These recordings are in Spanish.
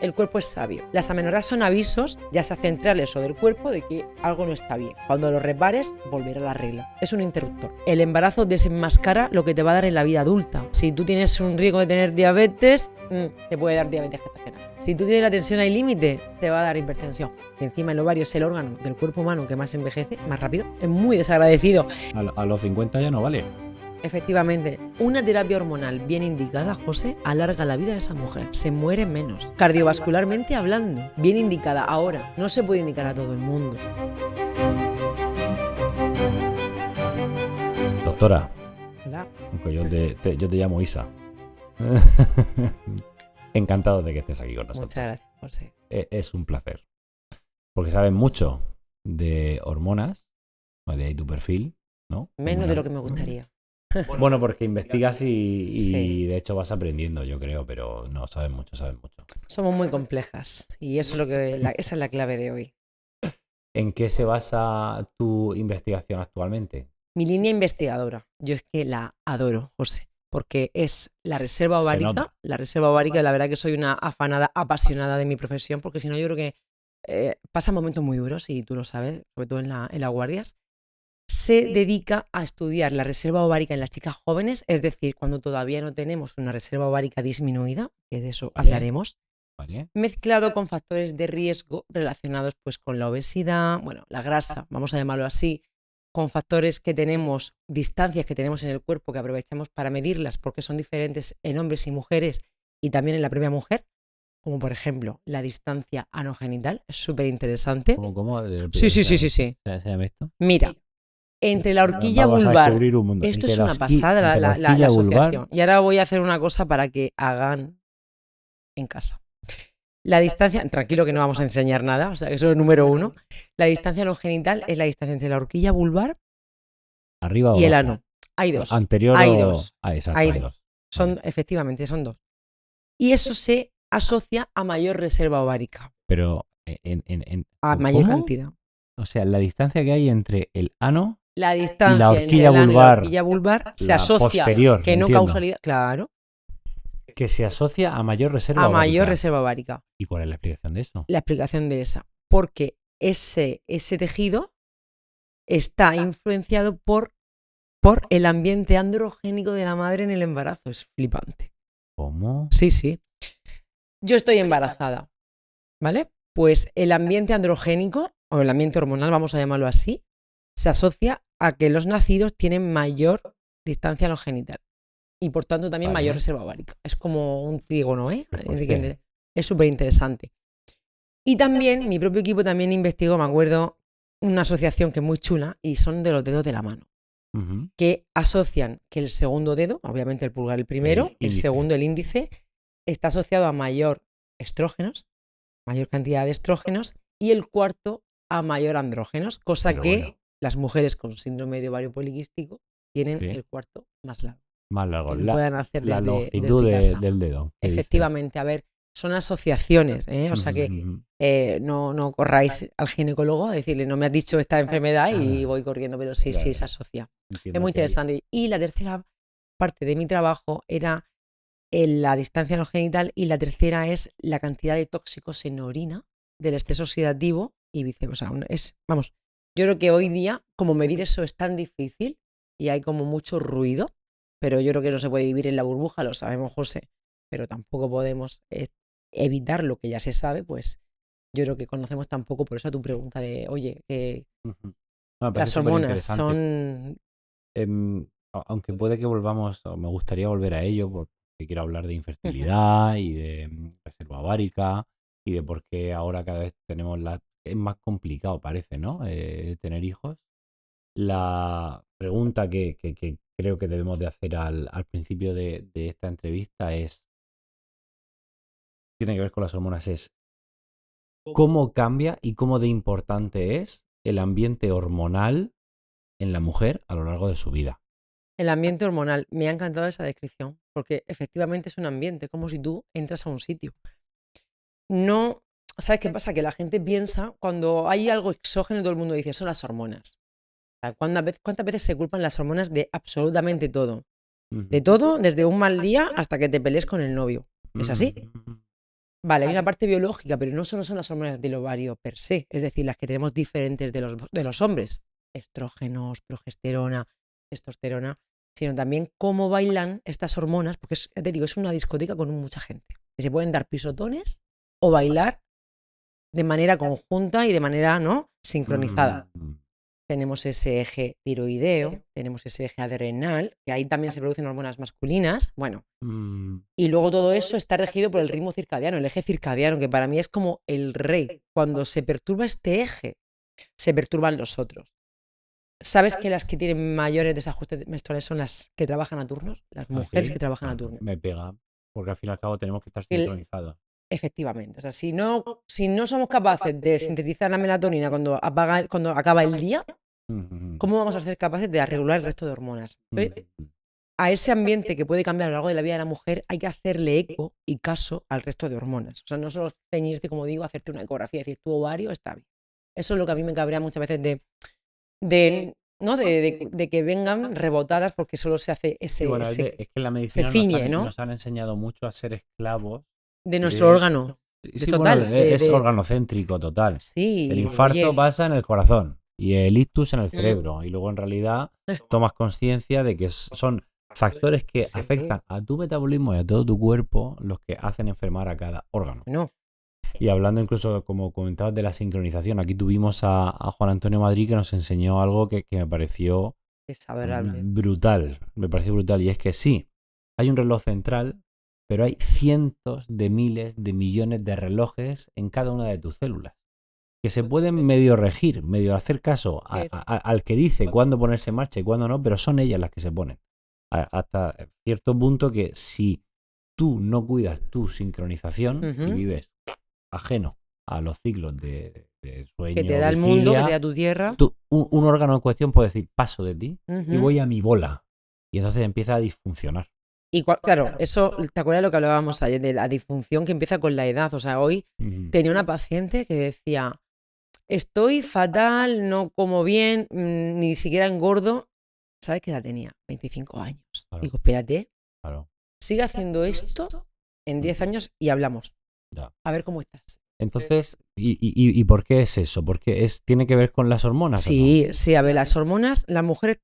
el cuerpo es sabio. Las amenorreas son avisos, ya sea centrales o del cuerpo, de que algo no está bien. Cuando lo repares, volverá a la regla. Es un interruptor. El embarazo desenmascara lo que te va a dar en la vida adulta. Si tú tienes un riesgo de tener diabetes, te puede dar diabetes gestacional. Si tú tienes la tensión al límite, te va a dar hipertensión. Y encima el ovario es el órgano del cuerpo humano que más envejece, más rápido. Es muy desagradecido. A los 50 ya no vale. Efectivamente, una terapia hormonal bien indicada, José, alarga la vida de esa mujer. Se muere menos. Cardiovascularmente hablando, bien indicada. Ahora, no se puede indicar a todo el mundo. Doctora, Hola. aunque yo te llamo Isa. Encantado de que estés aquí con nosotros. Muchas gracias, José. Es un placer. Porque sabes mucho de hormonas, de ahí tu perfil, ¿no? Menos de lo que me gustaría. Bueno, porque investigas y Sí. de hecho vas aprendiendo, yo creo, pero no, sabes mucho, sabes mucho. Somos muy complejas y eso es esa es la clave de hoy. ¿En qué se basa tu investigación actualmente? Mi línea investigadora, yo es que la adoro, José, porque es la reserva Se ovárica. nota. La reserva ovárica, la verdad que soy una afanada, apasionada de mi profesión, porque si no yo creo que pasan momentos muy duros, y tú lo sabes, sobre todo en las guardias. Se dedica a estudiar la reserva ovárica en las chicas jóvenes, es decir, cuando todavía no tenemos una reserva ovárica disminuida, que de eso Vale. hablaremos, ¿Vale? mezclado con factores de riesgo relacionados pues con la obesidad, bueno, la grasa, vamos a llamarlo así, con factores que tenemos, distancias que tenemos en el cuerpo que aprovechamos para medirlas porque son diferentes en hombres y mujeres y también en la propia mujer, como por ejemplo la distancia anogenital, es súper interesante. ¿Cómo? Sí. ¿Se llama esto? Mira, entre la horquilla Vamos a vulvar, descubrir un mundo. esto Entre es la una horqui- pasada entre la la horquilla asociación. vulvar. Y ahora voy a hacer una cosa para que hagan en casa. La distancia, tranquilo que no vamos a enseñar nada, o sea, eso es número uno. La distancia anogenital es la distancia entre la horquilla vulvar Arriba o y el abajo. ano. Hay dos. Anterior Hay o... dos. Ah, exacto, Hay hay dos. dos. Efectivamente, son dos. Y eso se asocia a mayor reserva ovárica, Pero a mayor ¿cómo? cantidad. O sea, la distancia que hay entre el ano La y distancia la entre horquilla el ano y la vulvar, horquilla vulvar se la asocia, posterior, que no entiendo. causalidad, claro, que se asocia a mayor reserva a ovárica. mayor reserva ovárica. ¿Y cuál es la explicación de eso? La explicación de esa, porque ese tejido está influenciado por el ambiente androgénico de la madre en el embarazo. Es flipante. ¿Cómo? Sí. Yo estoy embarazada, ¿vale? Pues el ambiente androgénico, o el ambiente hormonal, vamos a llamarlo así, se asocia a que los nacidos tienen mayor distancia anogenital y por tanto también Vale. mayor reserva ovárica. Es como un trígono, ¿eh? Qué fuerte. Es súper interesante. Y también, mi propio equipo también investigó, me acuerdo, una asociación que es muy chula y son de los dedos de la mano, Ujú. que asocian que el segundo dedo, obviamente el pulgar el primero, El el índice. segundo el índice, está asociado a mayor estrógenos, mayor cantidad de estrógenos, y el cuarto a mayor andrógenos, cosa Eso que bueno. las mujeres con síndrome de ovario poliquístico tienen Sí. el cuarto más largo. Más largo. Que lo puedan hacer La desde longitud casa. del dedo. ¿qué dices? Efectivamente, a ver, son asociaciones, ¿eh? O sea que Ujú. no corráis al ginecólogo a decirle, no me has dicho esta enfermedad y Ah. voy corriendo, pero sí, Claro. se asocia. Entiendo Es muy que hay- interesante. Y la tercera parte de mi trabajo era la distancia anogenital y la tercera es la cantidad de tóxicos en orina del estrés oxidativo y viceversa. Vamos, yo creo que hoy día, como medir eso es tan difícil y hay como mucho ruido, pero yo creo que no se puede vivir en la burbuja, lo sabemos, José, pero tampoco podemos evitar lo que ya se sabe, pues yo creo que conocemos tampoco, por eso a tu pregunta de, oye, Ujú. No, me parece las hormonas superinteresante. son... Aunque puede que volvamos, o me gustaría volver a ello, porque quiero hablar de infertilidad y de reserva ovárica y de por qué ahora cada vez tenemos es más complicado, parece, ¿no? Tener hijos. La pregunta que creo que debemos de hacer al principio de esta entrevista tiene que ver con las hormonas, es cómo cambia y cómo de importante es el ambiente hormonal en la mujer a lo largo de su vida. El ambiente hormonal, me ha encantado esa descripción, porque efectivamente es un ambiente, como si tú entras a un sitio. No, ¿sabes qué pasa? Que la gente piensa, cuando hay algo exógeno, todo el mundo dice, son las hormonas. O sea, ¿cuántas veces se culpan las hormonas de absolutamente todo? De todo, desde un mal día hasta que te pelees con el novio. ¿Es así? Vale, hay una parte biológica, pero no solo son las hormonas del ovario per se, es decir, las que tenemos diferentes de los hombres, estrógenos, progesterona, testosterona, sino también cómo bailan estas hormonas, porque ya te digo, es una discoteca con mucha gente, que se pueden dar pisotones o bailar de manera conjunta y de manera, ¿no?, sincronizada. Tenemos ese eje tiroideo, tenemos ese eje adrenal, que ahí también se producen hormonas masculinas, bueno, y luego todo eso está regido por el ritmo circadiano, el eje circadiano, que para mí es como el rey. Cuando se perturba este eje, se perturban los otros. ¿Sabes que las que tienen mayores desajustes menstruales son las que trabajan a turnos? Las mujeres que trabajan a turnos. Me pega, porque al fin y al cabo tenemos que estar sincronizados. Efectivamente. O sea, si no somos capaces de sintetizar la melatonina cuando acaba el día, ¿cómo vamos a ser capaces de regular el resto de hormonas? A ese ambiente que puede cambiar a lo largo de la vida de la mujer hay que hacerle eco y caso al resto de hormonas. O sea, no solo ceñirte, como digo, hacerte una ecografía y decir tu ovario está bien. Eso es lo que a mí me cabrea muchas veces de que vengan rebotadas porque solo se hace ese... Bueno, es que en la medicina nos han enseñado mucho a ser esclavos de nuestro órgano. Sí, total, bueno, es organocéntrico total. Sí, el infarto pasa en el corazón y el ictus en el cerebro. Y luego en realidad tomas conciencia de que son factores que afectan a tu metabolismo y a todo tu cuerpo los que hacen enfermar a cada órgano. No. Y hablando incluso, como comentabas, de la sincronización, aquí tuvimos a Juan Antonio Madrid que nos enseñó algo que me pareció brutal. Me pareció brutal. Y es que sí, hay un reloj central, pero hay cientos de miles de millones de relojes en cada una de tus células que se pueden medio regir, medio hacer caso al que dice cuándo ponerse en marcha y cuándo no, pero son ellas las que se ponen. Hasta cierto punto que si tú no cuidas tu sincronización y vives ajeno a los ciclos de sueño, que te da el mundo, que te da tu tierra, un órgano en cuestión puede decir paso de ti y voy a mi bola. Y entonces empieza a disfuncionar. Y claro, eso, ¿te acuerdas de lo que hablábamos ayer? De la disfunción que empieza con la edad. O sea, hoy tenía una paciente que decía, estoy fatal, no como bien, ni siquiera engordo. ¿Sabes qué edad tenía? 25 años. Claro. Digo, espérate, sigue haciendo esto en 10 años y hablamos. Ya. A ver cómo estás. Entonces, ¿y por qué es eso? ¿Porque tiene que ver con las hormonas? Sí, no? Sí, a ver, las hormonas, las mujeres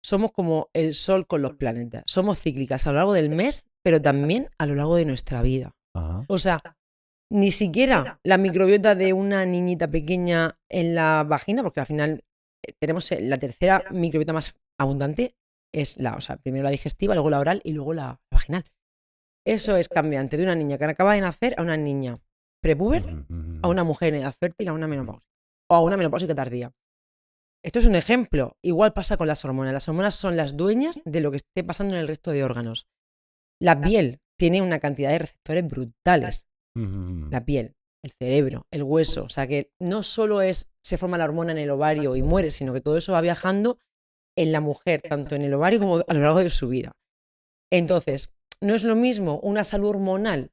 somos como el sol con los planetas. Somos cíclicas a lo largo del mes, pero también a lo largo de nuestra vida. Ajá. O sea, ni siquiera la microbiota de una niñita pequeña en la vagina, porque al final tenemos la tercera microbiota más abundante, es primero la digestiva, luego la oral y luego la vaginal. Eso es cambiante de una niña que acaba de nacer a una niña prepuber, a una mujer en edad fértil, a una menopausia, o a una menopáusica tardía. Esto es un ejemplo. Igual pasa con las hormonas. Las hormonas son las dueñas de lo que esté pasando en el resto de órganos. La piel tiene una cantidad de receptores brutales. La piel, el cerebro, el hueso. O sea que no solo se forma la hormona en el ovario y muere, sino que todo eso va viajando en la mujer, tanto en el ovario como a lo largo de su vida. Entonces, no es lo mismo una salud hormonal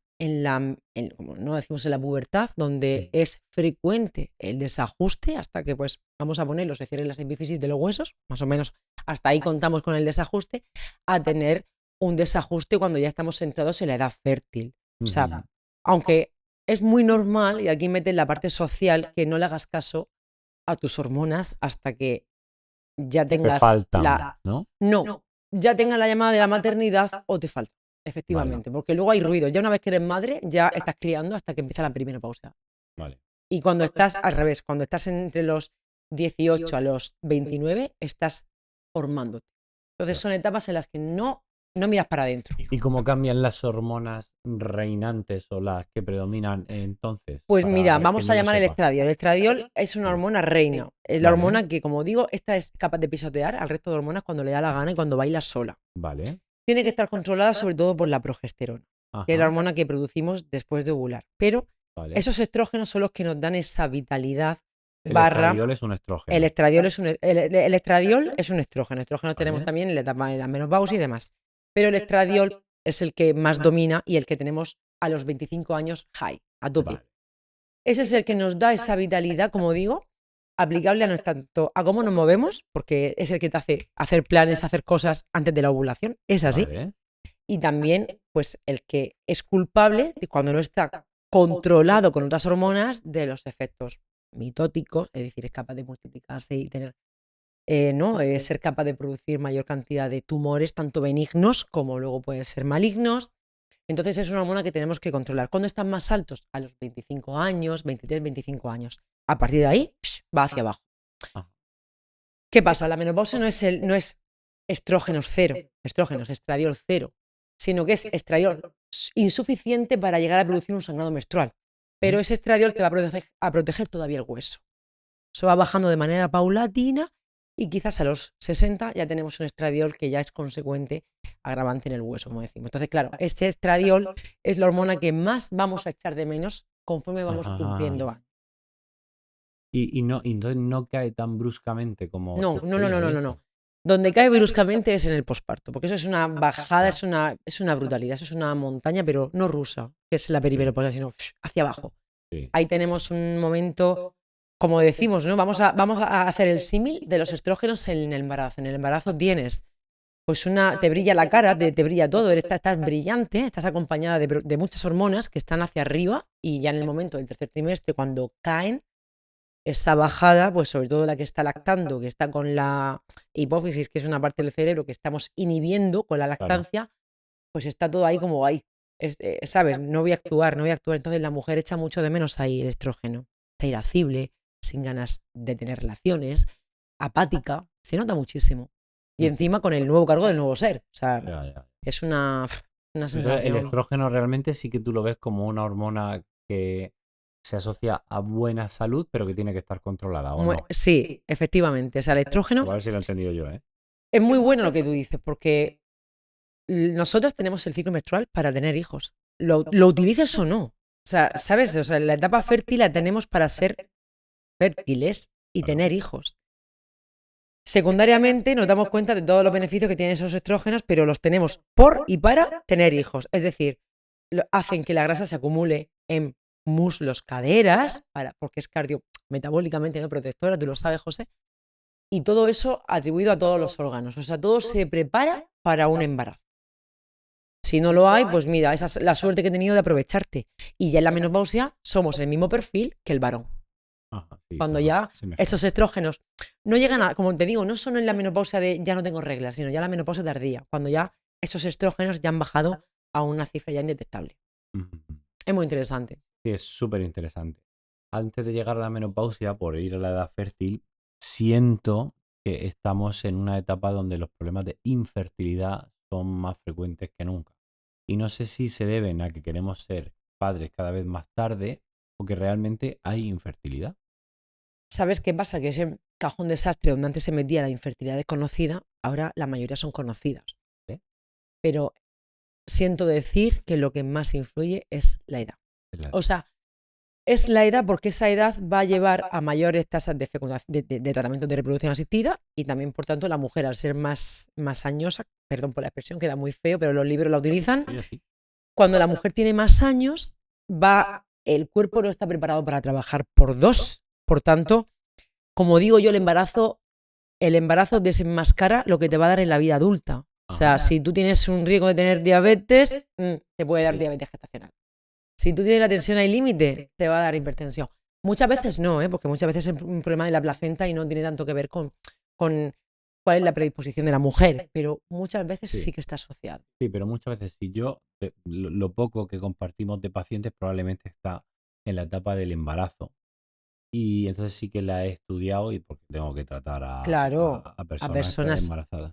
como no decimos en la pubertad, donde es frecuente el desajuste hasta que, pues, vamos a ponerlo, se cierren las epífisis de los huesos, más o menos hasta ahí contamos con el desajuste, a tener un desajuste cuando ya estamos centrados en la edad fértil. O sea, aunque es muy normal, y aquí meten la parte social, que no le hagas caso a tus hormonas hasta que ya tengas ¿no? No, ya tengas la llamada de la maternidad o te falta. Efectivamente, porque luego hay ruido. Ya una vez que eres madre, ya estás criando hasta que empieza la primera pausa. Vale. Y cuando estás al revés, cuando estás entre los 18 a los 29, estás formándote. Entonces son etapas en las que no miras para adentro. ¿Y cómo cambian las hormonas reinantes o las que predominan entonces? Pues mira, vamos a llamar el estradiol. El estradiol es una hormona reina. Es la hormona que, como digo, esta es capaz de pisotear al resto de hormonas cuando le da la gana y cuando baila sola. Vale. Tiene que estar controlada sobre todo por la progesterona, que es la hormona que producimos después de ovular. Pero esos estrógenos son los que nos dan esa vitalidad. El estradiol es un estrógeno. El estradiol es un estrógeno. Estrógenos tenemos también en la etapa de la menopausia y demás. Pero el estradiol es el que más domina y el que tenemos a los 25 años high, a tope. Ese es el que nos da esa vitalidad, como digo, aplicable tanto a cómo nos movemos, porque es el que te hace hacer planes, hacer cosas antes de la ovulación, es así. Y también, pues, el que es culpable de cuando no está controlado con otras hormonas de los efectos mitóticos, es decir, es capaz de multiplicarse y tener, ¿no? Ser capaz de producir mayor cantidad de tumores, tanto benignos como luego pueden ser malignos. Entonces es una hormona que tenemos que controlar. ¿Cuándo están más altos? A los 25 años, 23, 25 años. A partir de ahí, va hacia abajo. ¿Qué pasa? La menopausia no es estrógenos cero, estrógenos, estradiol cero, sino que es estradiol insuficiente para llegar a producir un sangrado menstrual. Pero ese estradiol te va a proteger todavía el hueso. Eso va bajando de manera paulatina y quizás a los 60 ya tenemos un estradiol que ya es consecuente agravante en el hueso, como decimos. Entonces, claro, este estradiol es la hormona que más vamos a echar de menos conforme vamos cumpliendo años. Y entonces no cae tan bruscamente como... No. Donde cae bruscamente es en el posparto, porque eso es una bajada, es una brutalidad, eso es una montaña, pero no rusa, que es la perimenopausia, sino hacia abajo. Sí. Ahí tenemos un momento, como decimos, ¿no? Vamos a hacer el símil de los estrógenos en el embarazo. En el embarazo tienes, pues te brilla la cara, te brilla todo, estás brillante, estás acompañada de muchas hormonas que están hacia arriba y ya en el momento del tercer trimestre, cuando caen, esa bajada, pues sobre todo la que está lactando, que está con la hipófisis, que es una parte del cerebro que estamos inhibiendo con la lactancia, pues está todo ahí como ahí. ¿Sabes? No voy a actuar. Entonces la mujer echa mucho de menos ahí el estrógeno. Está irascible, sin ganas de tener relaciones, apática, se nota muchísimo. Y encima con el nuevo cargo del nuevo ser. O sea, es una sensación. El estrógeno realmente sí que tú lo ves como una hormona que se asocia a buena salud, pero que tiene que estar controlada, ¿o no? Sí, efectivamente. O sea, el estrógeno... A ver si lo he entendido yo, ¿eh? Es muy bueno lo que tú dices, porque nosotros tenemos el ciclo menstrual para tener hijos. Lo utilices o no. O sea, ¿sabes? O sea, la etapa fértil la tenemos para ser fértiles y tener hijos. Secundariamente nos damos cuenta de todos los beneficios que tienen esos estrógenos, pero los tenemos por y para tener hijos. Es decir, hacen que la grasa se acumule en muslos, caderas, porque es metabólicamente no protectora, tú lo sabes, José. Y todo eso atribuido a todos los órganos. O sea, todo se prepara para un embarazo. Si no lo hay, pues mira, esa es la suerte que he tenido de aprovecharte. Y ya en la menopausia somos el mismo perfil que el varón. Cuando ya esos estrógenos no llegan a, como te digo, no solo en la menopausia de ya no tengo reglas, sino ya la menopausia tardía, cuando ya esos estrógenos ya han bajado a una cifra ya indetectable. Es muy interesante. Sí, es súper interesante. Antes de llegar a la menopausia, por ir a la edad fértil, siento que estamos en una etapa donde los problemas de infertilidad son más frecuentes que nunca. Y no sé si se deben a que queremos ser padres cada vez más tarde o que realmente hay infertilidad. ¿Sabes qué pasa? Que ese cajón desastre donde antes se metía la infertilidad desconocida, ahora la mayoría son conocidas. ¿Eh? Pero siento decir que lo que más influye es la edad. O sea, es la edad porque esa edad va a llevar a mayores tasas de tratamiento de reproducción asistida y también, por tanto, la mujer al ser más añosa, perdón por la expresión, queda muy feo, pero los libros la utilizan, cuando la mujer tiene más años, el cuerpo no está preparado para trabajar por dos. Por tanto, como digo yo, el embarazo desenmascara lo que te va a dar en la vida adulta. O sea, si tú tienes un riesgo de tener diabetes, te puede dar diabetes gestacional. Si tú tienes la tensión al límite, te va a dar hipertensión. Muchas veces no, porque muchas veces es un problema de la placenta y no tiene tanto que ver con cuál es la predisposición de la mujer, pero muchas veces sí que está asociado. Sí, pero muchas veces si lo poco que compartimos de pacientes probablemente está en la etapa del embarazo. Y entonces sí que la he estudiado y porque tengo que tratar a personas embarazadas.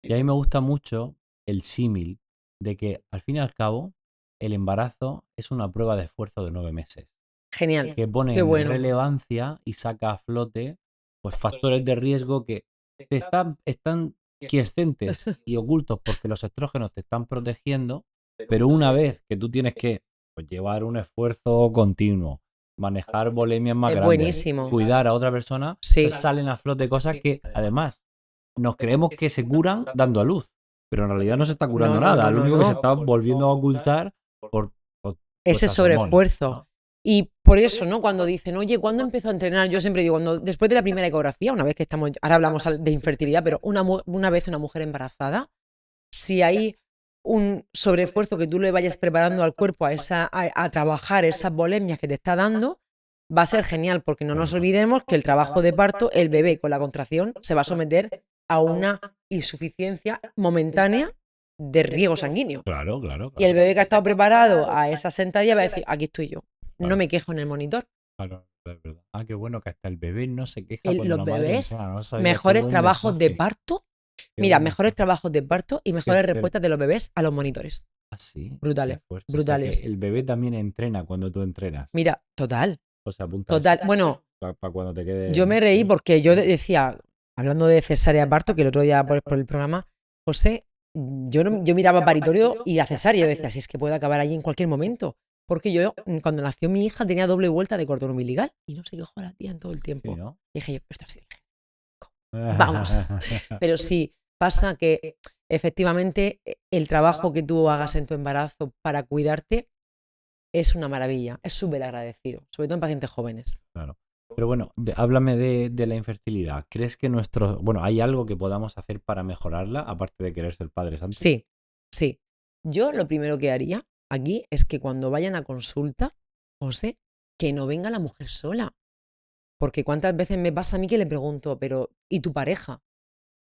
Y a mí me gusta mucho el símil de que al fin y al cabo el embarazo es una prueba de esfuerzo de 9 meses. Genial. Que pone en relevancia y saca a flote pues factores de riesgo que están quiescentes y ocultos porque los estrógenos te están protegiendo, pero una vez que tú tienes que llevar un esfuerzo continuo, manejar volemias más grandes, cuidar a otra persona, salen a flote cosas que además nos creemos que se curan dando a luz, pero en realidad no se está curando nada, lo único que se está volviendo a ocultar por ese sobreesfuerzo. ¿No? Y por eso, ¿no? Cuando dicen, oye, ¿cuándo empiezo a entrenar? Yo siempre digo, después de la primera ecografía, una vez que ahora hablamos de infertilidad, pero una vez una mujer embarazada, si hay un sobreesfuerzo que tú le vayas preparando al cuerpo a trabajar esas volemias que te está dando, va a ser genial, porque no nos olvidemos que el trabajo de parto, el bebé con la contracción se va a someter a una insuficiencia momentánea de riego sanguíneo. Claro, claro, Y el claro. bebé que ha estado preparado a esa sentadilla va a decir, aquí estoy yo, no Claro. me quejo en el monitor. Claro, es verdad. Ah, qué bueno que hasta el bebé no se queja cuando Los la madre bebés, entrena. No sabía, qué mejores buen trabajos de mensaje. parto. Qué Mira, buen mejores mensaje. trabajos de parto y mejores respuestas de los bebés a los monitores. Ah, sí. Qué Brutales, fuerte. O sea, brutales. que el bebé también entrena cuando tú entrenas. Mira, total, O sea, apunta eso total. Bueno, para cuando te quede. yo me reí porque yo decía, hablando de cesárea parto, que el otro día por el programa, José, yo miraba paritorio y a cesárea, yo decía, si es que puede acabar allí en cualquier momento. Porque yo, cuando nació mi hija, tenía doble vuelta de cordón umbilical y no se quejó la tía en todo el tiempo. Sí, ¿no? Y dije yo, esto sí. Vamos. Pero sí, pasa que efectivamente el trabajo que tú hagas en tu embarazo para cuidarte es una maravilla, es súper agradecido, sobre todo en pacientes jóvenes. Claro. Pero bueno, háblame de la infertilidad. ¿Crees que bueno, hay algo que podamos hacer para mejorarla, aparte de querer ser padres antes? Sí, sí. Yo lo primero que haría aquí es que cuando vayan a consulta, José, que no venga la mujer sola. Porque cuántas veces me pasa a mí que le pregunto, pero ¿y tu pareja?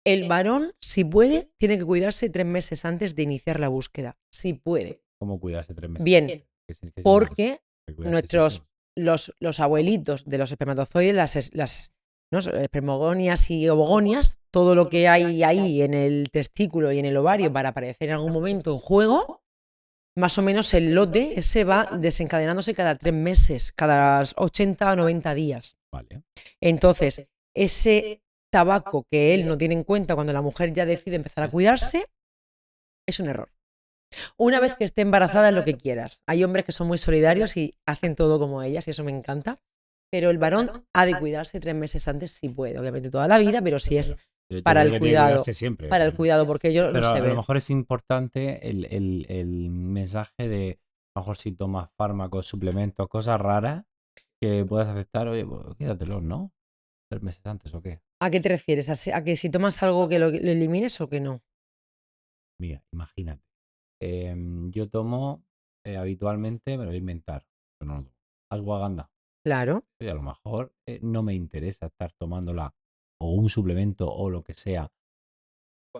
El varón, si puede, tiene que cuidarse 3 meses antes de iniciar la búsqueda. Si puede. ¿Cómo cuidarse 3 meses? Bien, ¿Qué significa porque eso? ¿De cuidarse siempre? los abuelitos de los espermatozoides, ¿no? Espermogonias y ovogonias, todo lo que hay ahí en el testículo y en el ovario para aparecer en algún momento en juego, más o menos el lote ese va desencadenándose cada 3 meses, cada 80 o 90 días. Vale. Entonces, ese tabaco que él no tiene en cuenta cuando la mujer ya decide empezar a cuidarse, es un error. Una vez que esté embarazada es lo que quieras. Hay hombres que son muy solidarios y hacen todo como ellas y eso me encanta. Pero el varón ha de cuidarse 3 meses antes si puede. Obviamente toda la vida, pero si es para el cuidado. Siempre. Para el cuidado, porque yo Pero lo sé a lo ver. mejor es importante el mensaje de, a lo mejor si tomas fármacos, suplementos, cosas raras que puedas aceptar, oye, pues quédatelos, ¿no? 3 meses antes o qué. ¿A qué te refieres? ¿A que si tomas algo que lo elimines o que no? Mira, imagínate. Yo tomo habitualmente, me lo voy a inventar, pero no lo tomo, ashwagandha. Claro. Y a lo mejor no me interesa estar tomándola o un suplemento o lo que sea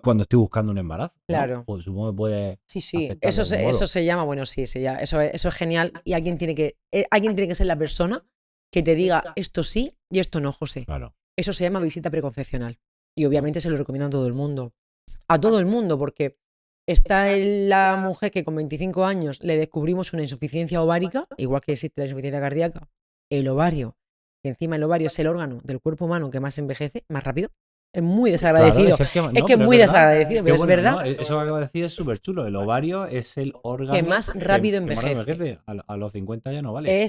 cuando estoy buscando un embarazo, ¿no? Claro. Pues supongo que puede Sí. afectar de Eso algún modo. se llama, bueno, sí, eso es genial. Y alguien tiene que ser la persona que te diga esto sí y esto no, José. Claro. Eso se llama visita preconcepcional. Y obviamente se lo recomiendo a todo el mundo. A todo el mundo, porque está la mujer que con 25 años le descubrimos una insuficiencia ovárica, igual que existe la insuficiencia cardíaca, el ovario, que encima el ovario es el órgano del cuerpo humano que más envejece, más rápido. Es muy desagradecido. Claro, Es que es muy desagradecido, pero es verdad. ¿no? Eso que acabo de decir es súper chulo. El ovario es el órgano Que más rápido que más envejece. A los 50 ya no vale.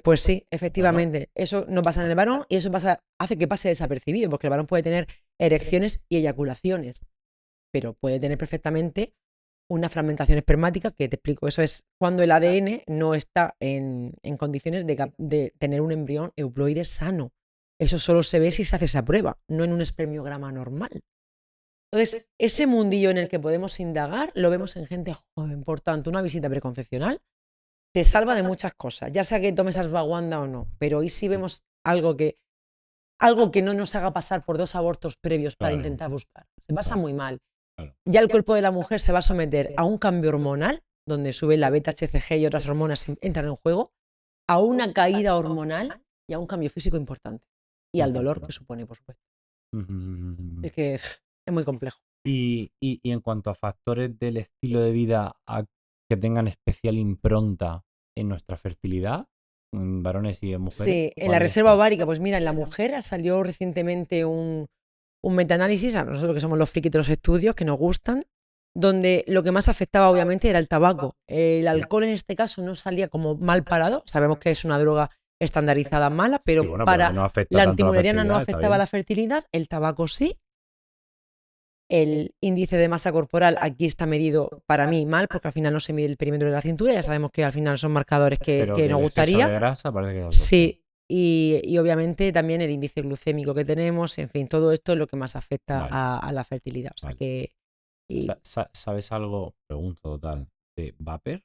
Pues sí, efectivamente. Eso no pasa en el varón y eso hace que pase desapercibido, porque el varón puede tener erecciones y eyaculaciones, pero puede tener perfectamente una fragmentación espermática, que te explico. Eso es cuando el ADN no está en condiciones de tener un embrión euploide sano. Eso solo se ve si se hace esa prueba, no en un espermiograma normal. Entonces, ese mundillo en el que podemos indagar lo vemos en gente joven. Por tanto, una visita preconcepcional te salva de muchas cosas, ya sea que tomes ashwagandha o no, pero hoy sí vemos algo que no nos haga pasar por 2 abortos previos para Claro. intentar buscar. Se pasa muy mal. Claro. Ya el cuerpo de la mujer se va a someter a un cambio hormonal, donde sube la beta-HCG y otras hormonas entran en juego, a una caída hormonal y a un cambio físico importante. Y al dolor que supone, por supuesto. Es que es muy complejo. Y en cuanto a factores del estilo de vida que tengan especial impronta en nuestra fertilidad, en varones y en mujeres. Sí, en la reserva ovárica, pues mira, en la mujer salió recientemente un metaanálisis, a nosotros que somos los frikis de los estudios, que nos gustan, donde lo que más afectaba obviamente era el tabaco. El alcohol en este caso no salía como mal parado, sabemos que es una droga estandarizada mala, pero Sí, bueno, para no afecta la tanto antimuleriana no fertilidad, está afectaba bien. la fertilidad, el tabaco sí. El índice de masa corporal aquí está medido para mí mal, porque al final no se mide el perímetro de la cintura, ya sabemos que al final son marcadores que Pero nos el exceso gustaría. de grasa parece que es algo. Sí, y obviamente también el índice glucémico que tenemos, en fin, todo esto es lo que más afecta Vale. a la fertilidad. O sea Vale. que, Y ¿Sabes algo? Pregunto total. ¿De vapor?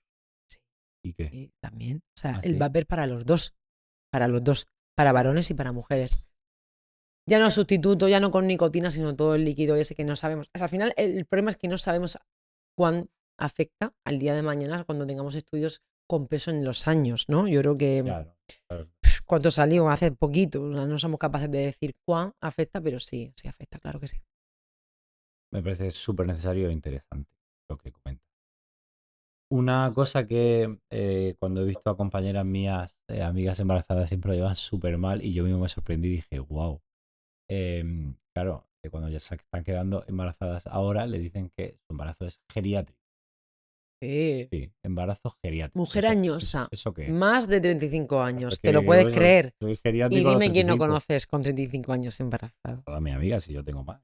sí, ¿Y qué? sí, también. O sea, ¿Ah, el sí? vapor para los dos, para varones y para mujeres. Ya no sustituto, ya no con nicotina, sino todo el líquido ese que no sabemos. O sea, al final, el problema es que no sabemos cuán afecta al día de mañana cuando tengamos estudios con peso en los años, ¿no? Yo creo que Claro, claro. cuánto salió hace poquito, o sea, no somos capaces de decir cuán afecta, pero sí, sí afecta, claro que sí. Me parece súper necesario e interesante lo que comentas. Una cosa que cuando he visto a compañeras mías, amigas embarazadas, siempre lo llevan súper mal y yo mismo me sorprendí y dije, wow. Claro, que cuando ya se están quedando embarazadas ahora, le dicen que su embarazo es geriátrico. Sí, embarazo geriátrico. Mujer añosa, ¿Eso qué es? más de 35 Es años, te lo que puedes yo creer. soy Y geriátrico a los dime quién no 35. conoces con 35 años embarazado. Todas mis amigas, si yo tengo más.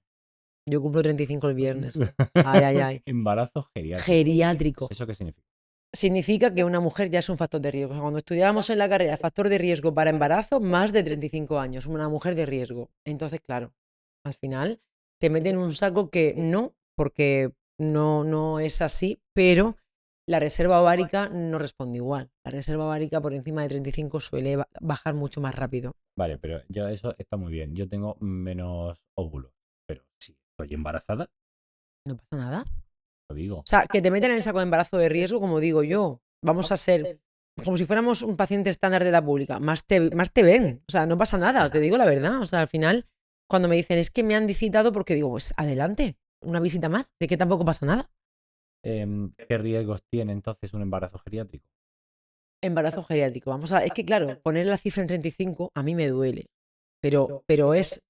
Yo cumplo 35 el viernes. Ay, ay, ay. Embarazo geriátrico. Geriátrico. ¿Eso qué significa? Significa que una mujer ya es un factor de riesgo. O sea, cuando estudiábamos en la carrera factor de riesgo para embarazo, más de 35 años, una mujer de riesgo. Entonces, claro, al final te meten en un saco que no, porque no es así, pero la reserva ovárica no responde igual. La reserva ovárica por encima de 35 suele bajar mucho más rápido. Vale, pero yo eso está muy bien. Yo tengo menos óvulos, pero si estoy embarazada, No pasa nada. lo digo. O sea, que te meten en el saco de embarazo de riesgo, como digo yo. Vamos a ser como si fuéramos un paciente estándar de la pública. Más te ven. O sea, no pasa nada, te digo la verdad. O sea, al final, cuando me dicen es que me han citado porque digo, pues adelante, una visita más. Sé que tampoco pasa nada. ¿Qué riesgos tiene entonces un embarazo geriátrico? Embarazo geriátrico. Vamos a, es que claro, poner la cifra en 35 a mí me duele. Pero es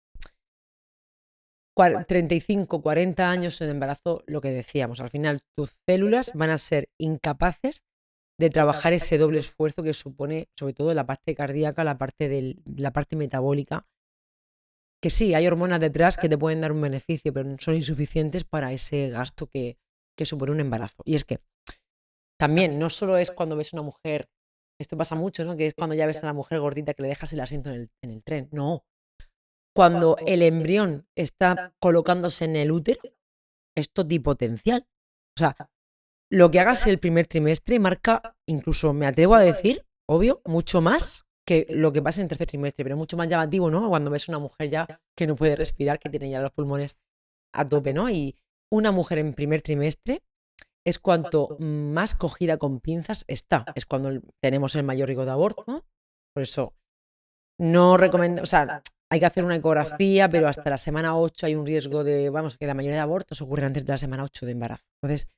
35, 40 años en embarazo, lo que decíamos. Al final, tus células van a ser incapaces de trabajar ese doble esfuerzo que supone, sobre todo la parte cardíaca, la parte metabólica. Que sí, hay hormonas detrás que te pueden dar un beneficio, pero son insuficientes para ese gasto que supone un embarazo. Y es que también no solo es cuando ves a una mujer, esto pasa mucho, ¿no? Que es cuando ya ves a la mujer gordita que le dejas el asiento en el tren. No. Cuando el embrión está colocándose en el útero, es totipotencial. O sea, lo que hagas el primer trimestre marca, incluso me atrevo a decir, obvio, mucho más que lo que pasa en tercer trimestre, pero mucho más llamativo, ¿no? Cuando ves una mujer ya que no puede respirar, que tiene ya los pulmones a tope, ¿no? Y una mujer en primer trimestre es cuanto más cogida con pinzas está. Es cuando tenemos el mayor riesgo de aborto, ¿no? Por eso no recomiendo, o sea, hay que hacer una ecografía, pero hasta la semana 8 hay un riesgo de, vamos, que la mayoría de abortos ocurren antes de la semana 8 de embarazo. Entonces,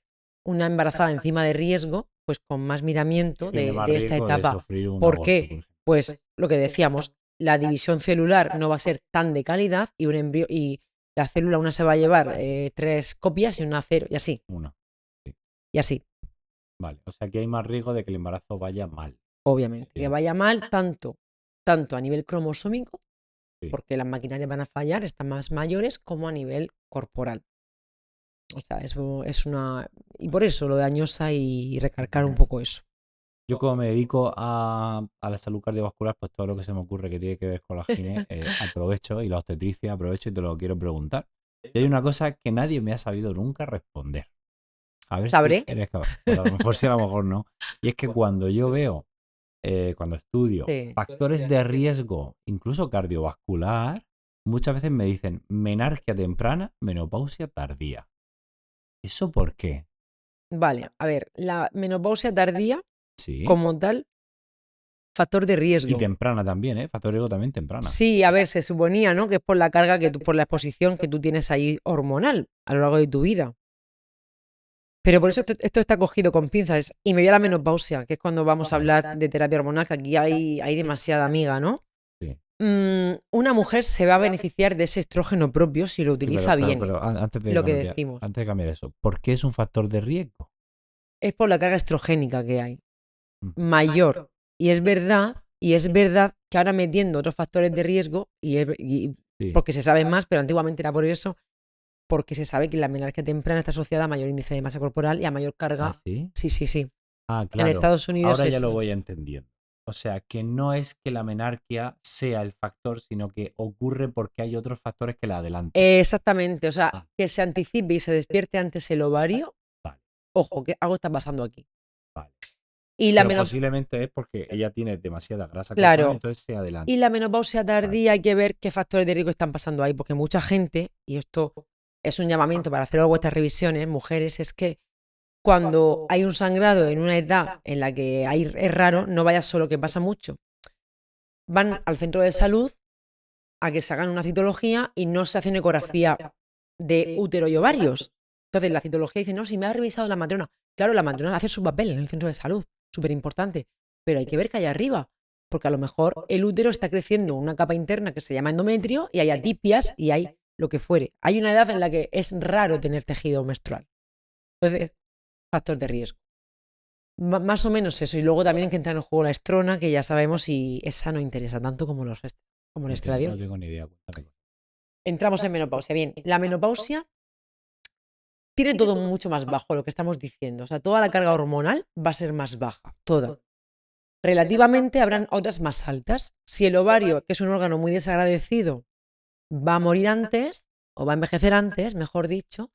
una embarazada encima de riesgo, pues con más miramiento Tiene más de esta riesgo de etapa. sufrir un ¿Por aborto, por qué? ejemplo. Pues lo que decíamos, la división celular no va a ser tan de calidad y un embrión y la célula una se va a llevar 3 copias y una 0 y así. Una. Sí. Y así, Vale. O sea que hay más riesgo de que el embarazo vaya mal. obviamente. Que Bien. vaya mal tanto a nivel cromosómico, Sí. porque las maquinarias van a fallar, están más mayores, como a nivel corporal. O sea, eso es una... Y por eso lo de añosa y recalcar un poco eso. Yo como me dedico a la salud cardiovascular, pues todo lo que se me ocurre que tiene que ver con la gine, aprovecho, y la obstetricia aprovecho y te lo quiero preguntar. Y hay una cosa que nadie me ha sabido nunca responder. A ver ¿Sabré? si eres capaz. Pues a lo mejor sí, a lo mejor no. Y es que cuando yo veo, cuando estudio Sí. factores de riesgo, incluso cardiovascular, muchas veces me dicen menarquia temprana, menopausia tardía. ¿Eso por qué? Vale, a ver, la menopausia tardía, Sí. como tal, factor de Y riesgo. temprana también, ¿eh? Factor de riesgo también temprana. Sí, a ver, se suponía, ¿no? Que es por la carga por la exposición que tú tienes ahí hormonal a lo largo de tu vida. Pero por eso esto está cogido con pinzas. Y me voy a la menopausia, que es cuando vamos a hablar de terapia hormonal, que aquí hay demasiada amiga, ¿no? Sí. Una mujer se va a beneficiar de ese estrógeno propio si lo utiliza bien. Pero antes de lo que cambiar, decimos. antes de cambiar eso, ¿por qué es un factor de riesgo? Es por la carga estrogénica que hay. Mm. Mayor. Y es verdad que ahora metiendo otros factores de riesgo, Sí. porque se sabe más, pero antiguamente era por eso, porque se sabe que la menarquia temprana está asociada a mayor índice de masa corporal y a mayor carga. ¿Ah, sí? Sí. Ah, claro. En Estados Unidos Ahora ya lo voy entendiendo. O sea, que no es que la menarquia sea el factor, sino que ocurre porque hay otros factores que la adelantan. Exactamente, o sea, Ah, que se anticipe y se despierte antes el ovario, vale, ojo, que algo está pasando aquí. vale. Y la Pero menopausia, posiblemente es porque ella tiene demasiada grasa corporal, claro, entonces se adelanta. y la menopausia Vale. tardía hay que ver qué factores de riesgo están pasando ahí, porque mucha gente, y esto es un llamamiento para hacer vuestras revisiones, mujeres, es que cuando hay un sangrado en una edad en la que es raro, no vayas solo, que pasa mucho. Van al centro de salud a que se hagan una citología y no se hace una ecografía de útero y ovarios. Entonces la citología dice, no, si me ha revisado la matrona. Claro, la matrona hace su papel en el centro de salud, súper importante, pero hay que ver qué hay arriba, porque a lo mejor el útero está creciendo una capa interna que se llama endometrio y hay atipias y hay lo que fuere. Hay una edad en la que es raro tener tejido menstrual. Entonces, factor de riesgo. Más o menos eso. Y luego también hay que entrar en juego la estrona, que ya sabemos si esa no interesa tanto como el No estradiol. tengo ni idea. Cuéntame. Entramos en menopausia. Bien, la menopausia tiene todo mucho más bajo, lo que estamos diciendo. O sea, toda la carga hormonal va a ser más baja, toda. Relativamente habrán otras más altas. Si el ovario, que es un órgano muy desagradecido, va a morir antes, o va a envejecer antes, mejor dicho,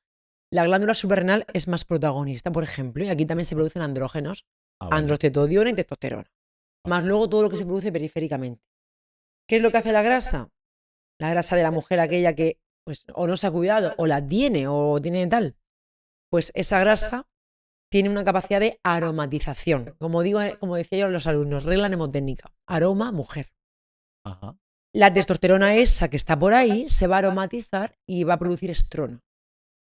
la glándula suprarrenal es más protagonista, por ejemplo, y aquí también se producen andrógenos, Vale. androstenediona y testosterona. Más luego todo lo que se produce periféricamente. ¿Qué es lo que hace la grasa? La grasa de la mujer aquella que pues, o no se ha cuidado, o la tiene, o tiene tal. Pues esa grasa tiene una capacidad de aromatización. Como decía yo a los alumnos, regla mnemotécnica. Aroma, mujer. Ajá. La testosterona esa que está por ahí se va a aromatizar y va a producir estrona.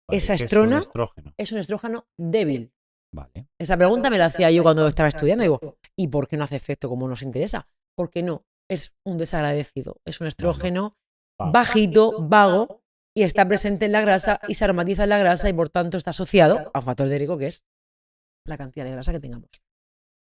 Vale, Esa ¿qué es un estrona estrógeno? es un estrógeno débil. Vale. Esa pregunta me la hacía yo cuando estaba estudiando. Digo, ¿y por qué no hace efecto como nos interesa? Porque no, es un desagradecido. Es un estrógeno bajito, vago, y está presente en la grasa y se aromatiza en la grasa y por tanto está asociado a un factor de riesgo que es la cantidad de grasa que tengamos.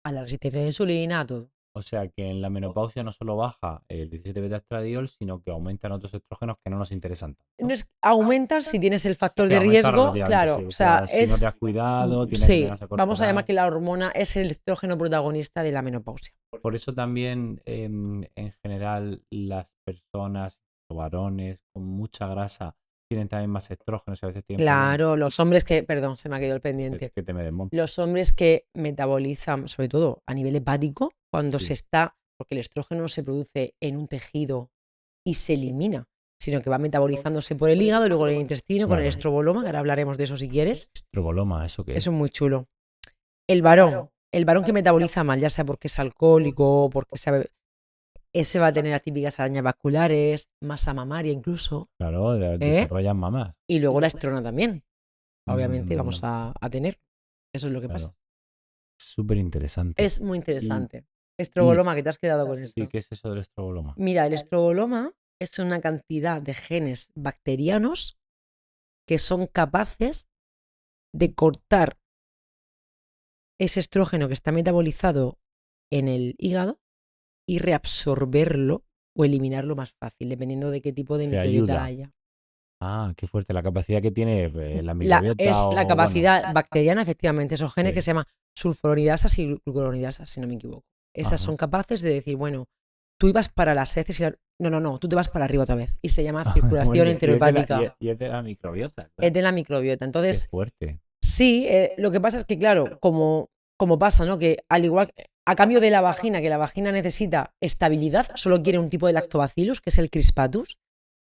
A la resistencia a la insulina, a todo. O sea que en la menopausia no solo baja el 17-beta-estradiol, sino que aumentan otros estrógenos que no nos interesan tanto. No es, aumentas si tienes el factor Sí, de aumenta riesgo, relativamente, claro. sí. O sea, si no te has cuidado, tienes sí, grasa vamos a llamar corporal. que la hormona es el estrógeno protagonista de la menopausia. Por eso también, en general, las personas o varones con mucha grasa tienen también más estrógenos y a veces tienen problemas. Claro, los hombres que, perdón, se me ha quedado el pendiente. Que te me desmonte. Los hombres que metabolizan, sobre todo a nivel hepático, cuando Sí. se está, porque el estrógeno no se produce en un tejido y se elimina, sino que va metabolizándose por el hígado, luego en el intestino, con el Claro. estroboloma, que ahora hablaremos de eso si quieres. Estroboloma, ¿eso qué es? Eso es muy chulo. El varón que metaboliza mal, ya sea porque es alcohólico, porque sabe, ese va a tener las típicas arañas vasculares, masa mamaria incluso, Claro, desarrollan mamas. y luego la estrona también. Obviamente Mm, vamos a tener. Eso es lo que claro. pasa. Súper interesante. Es muy interesante. Estroboloma, que te has quedado con esto. ¿Y qué es eso del estroboloma? Mira, el estroboloma es una cantidad de genes bacterianos que son capaces de cortar ese estrógeno que está metabolizado en el hígado y reabsorberlo o eliminarlo más fácil, dependiendo de qué tipo de Te microbiota ayuda. haya. Ah, qué fuerte. La capacidad que tiene la microbiota. Es la o, capacidad bueno, bacteriana, efectivamente, esos genes Sí. que se llaman sulfuronidasas y glucuronidasas, si no me equivoco. Esas Ajá. son capaces de decir, bueno, tú ibas para las heces y no, tú te vas para arriba otra vez. Y se llama Ah, circulación bueno, enterohepática. Y es de la microbiota. Es Claro. de la microbiota. Qué Entonces, fuerte. sí, lo que pasa es que, claro, como pasa, ¿no? Que al igual, a cambio de la vagina, que la vagina necesita estabilidad, solo quiere un tipo de lactobacillus, que es el crispatus.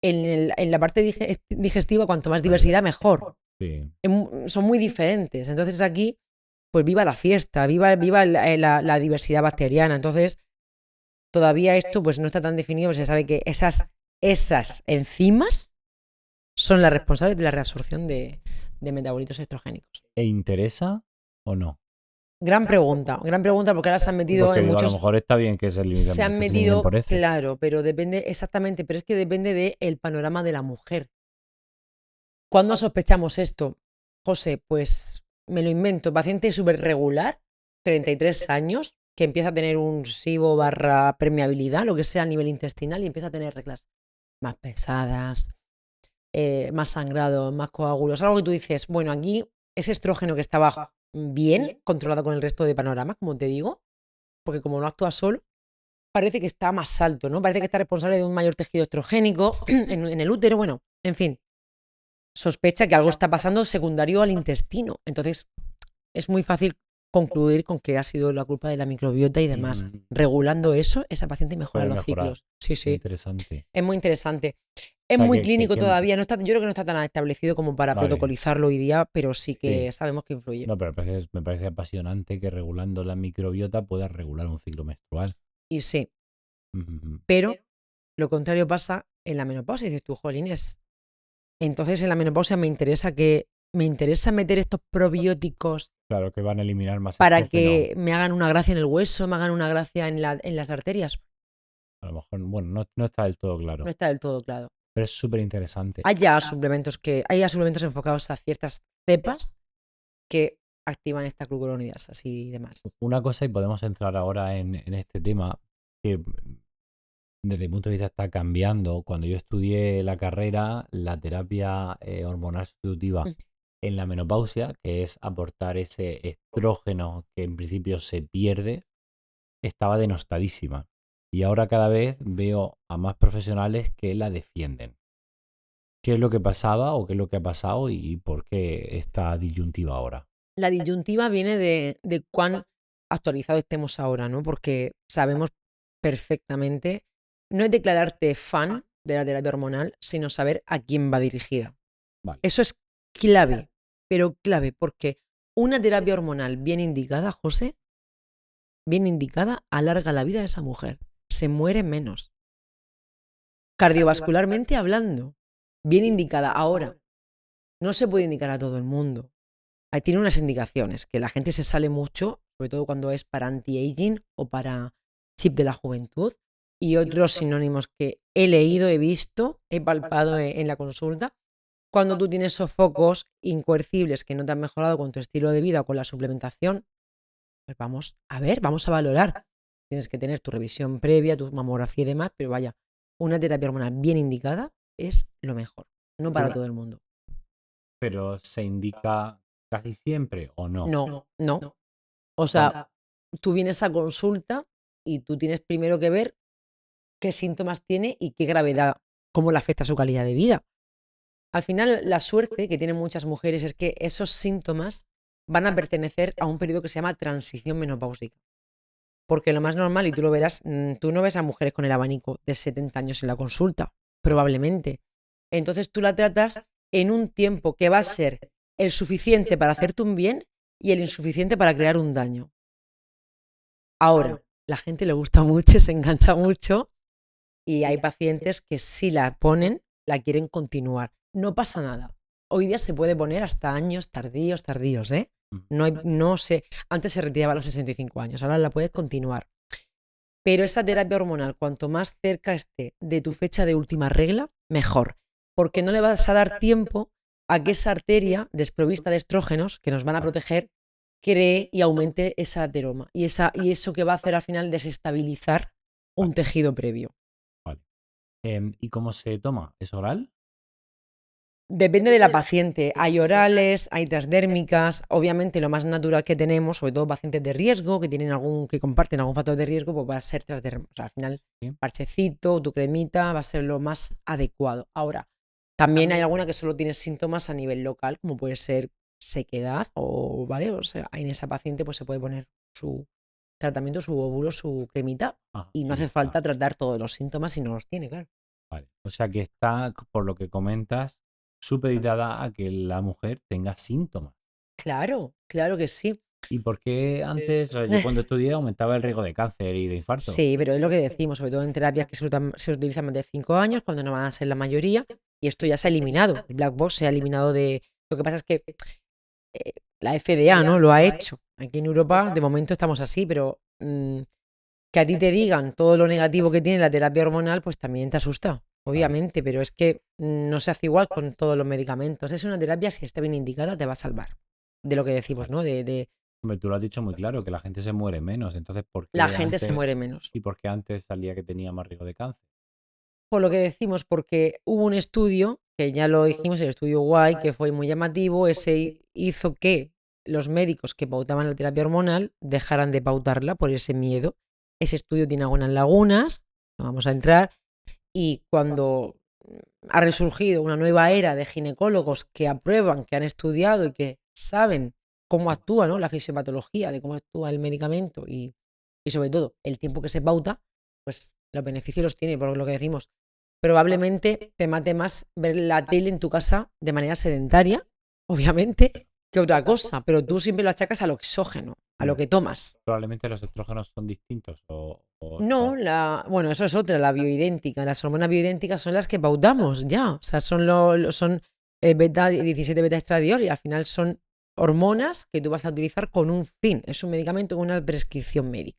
En la parte digestiva, cuanto más diversidad, mejor. Sí. Son muy diferentes. Entonces aquí, pues viva la fiesta, viva la diversidad bacteriana. Entonces, todavía esto pues no está tan definido, pues se sabe que esas enzimas son las responsables de la reabsorción de metabolitos estrogénicos. ¿E interesa o no? Gran pregunta, porque ahora se han metido Porque en digo, a lo muchos... mejor está bien que se limiten, Se han que se eliminen metido, por eso. claro, pero depende, exactamente, pero es que depende del panorama de la mujer. ¿Cuándo sospechamos esto? José, pues me lo invento, paciente súper regular, 33 años, que empieza a tener un SIBO / permeabilidad, lo que sea a nivel intestinal, y empieza a tener reglas más pesadas, más sangrado, más coágulos, algo que tú dices, bueno, aquí ese estrógeno que estaba bien controlado con el resto de panorama, como te digo, porque como no actúa solo, parece que está más alto, ¿no? Parece que está responsable de un mayor tejido estrogénico en el útero, bueno, en fin. Sospecha que algo está pasando secundario al intestino. Entonces, es muy fácil concluir con que ha sido la culpa de la microbiota y demás. Regulando eso, esa paciente mejora Puede los mejorar. ciclos. Sí, sí. Interesante. Es muy interesante. O Es sea, muy que, clínico que- todavía. No está, yo creo que no está tan establecido como para Vale. protocolizarlo hoy día, pero sí que Sí. sabemos que influye. No, pero me parece apasionante que regulando la microbiota puedas regular un ciclo menstrual. Y sí, Ujú. pero lo contrario pasa en la menopausia. Y dices tú, jolines. Entonces, en la menopausia me interesa meter estos probióticos Claro que van a eliminar más para estrógeno. que me hagan una gracia en el hueso, me hagan una gracia en las arterias. A lo mejor, bueno, no está del todo claro. No está del todo claro. Pero es súper interesante. Hay ya suplementos enfocados a ciertas cepas que activan estas glucuronidasas y demás. Una cosa, y podemos entrar ahora en este tema, que desde mi punto de vista está cambiando. Cuando yo estudié la carrera, la terapia hormonal sustitutiva Mm. en la menopausia, que es aportar ese estrógeno que en principio se pierde, estaba denostadísima. Y ahora cada vez veo a más profesionales que la defienden. ¿Qué es lo que pasaba o qué es lo que ha pasado y por qué esta disyuntiva ahora? La disyuntiva viene de cuán actualizado estemos ahora, ¿no? Porque sabemos perfectamente, no es declararte fan de la terapia hormonal, sino saber a quién va dirigida. Vale. Eso es clave, pero clave, porque una terapia hormonal bien indicada, José, bien indicada, alarga la vida de esa mujer. Se muere menos. Cardiovascularmente hablando, bien indicada. Ahora, no se puede indicar a todo el mundo. Ahí tiene unas indicaciones, que la gente se sale mucho, sobre todo cuando es para anti-aging o para chip de la juventud, y otros sinónimos que he leído, he visto, he palpado en la consulta. Cuando tú tienes sofocos incoercibles que no te han mejorado con tu estilo de vida o con la suplementación, pues vamos a ver, vamos a valorar. Tienes que tener tu revisión previa, tu mamografía y demás, pero vaya, una terapia hormonal bien indicada es lo mejor, no para todo el mundo. Pero ¿se indica casi siempre o no? No. O sea, tú vienes a consulta y tú tienes primero que ver qué síntomas tiene y qué gravedad, cómo le afecta su calidad de vida. Al final, la suerte que tienen muchas mujeres es que esos síntomas van a pertenecer a un periodo que se llama transición menopáusica. Porque lo más normal, y tú lo verás, tú no ves a mujeres con el abanico de 70 años en la consulta, probablemente. Entonces tú la tratas en un tiempo que va a ser el suficiente para hacerte un bien y el insuficiente para crear un daño. Ahora, la gente le gusta mucho, se engancha mucho y hay pacientes que si la ponen, la quieren continuar. No pasa nada. Hoy día se puede poner hasta años tardíos, ¿eh? No sé, antes se retiraba a los 65 años, ahora la puedes continuar. Pero esa terapia hormonal, cuanto más cerca esté de tu fecha de última regla, mejor. Porque no le vas a dar tiempo a que esa arteria desprovista de estrógenos, que nos van a proteger, cree y aumente esa ateroma. Y eso que va a hacer al final desestabilizar un tejido previo. Vale. ¿Y cómo se toma? ¿Es oral? Depende de la paciente. Hay orales, hay transdérmicas. Obviamente, lo más natural que tenemos, sobre todo pacientes de riesgo, que comparten algún factor de riesgo, pues va a ser transdérmico. O sea, al final, Sí. parchecito, tu cremita, va a ser lo más adecuado. Ahora, también hay alguna que solo tiene síntomas a nivel local, como puede ser sequedad, ¿vale? O sea, en esa paciente pues se puede poner su tratamiento, su óvulo, su cremita, y no ya hace está. falta tratar todos los síntomas si no los tiene, claro. Vale. O sea que está, por lo que comentas, supeditada a que la mujer tenga síntomas. Claro que sí. ¿Y por qué antes, o sea, yo cuando estudié, aumentaba el riesgo de cáncer y de infarto? Sí, pero es lo que decimos, sobre todo en terapias que se utilizan más de 5 años, cuando no van a ser la mayoría, y esto ya se ha eliminado. El black box se ha eliminado de. Lo que pasa es que la FDA, ¿no? Lo ha hecho. Aquí en Europa, de momento estamos así, pero que a ti te digan todo lo negativo que tiene la terapia hormonal, pues también te asusta, obviamente, pero es que no se hace igual con todos los medicamentos. Es una terapia, si está bien indicada, te va a salvar. De lo que decimos, ¿no? Hombre, tú lo has dicho muy claro, que la gente se muere menos. Entonces, ¿por qué La gente se antes, muere menos. y por qué antes salía que tenía más riesgo de cáncer? Por lo que decimos, porque hubo un estudio, que ya lo dijimos, el estudio Guay, que fue muy llamativo, ese hizo que los médicos que pautaban la terapia hormonal dejaran de pautarla por ese miedo. ese estudio tiene algunas lagunas, no vamos a entrar, y cuando ha resurgido una nueva era de ginecólogos que aprueban, que han estudiado y que saben cómo actúa, ¿no?, la fisiopatología, de cómo actúa el medicamento y sobre todo el tiempo que se pauta, pues los beneficios los tiene, por lo que decimos. Probablemente te mate más ver la tele en tu casa de manera sedentaria, obviamente, que otra cosa, pero tú siempre lo achacas al oxígeno, a lo que tomas. Probablemente los estrógenos son distintos No, bueno, eso es otra, la bioidéntica. Las hormonas bioidénticas son las que pautamos ya. O sea, son beta 17 beta estradiol y al final son hormonas que tú vas a utilizar con un fin. Es un medicamento con una prescripción médica.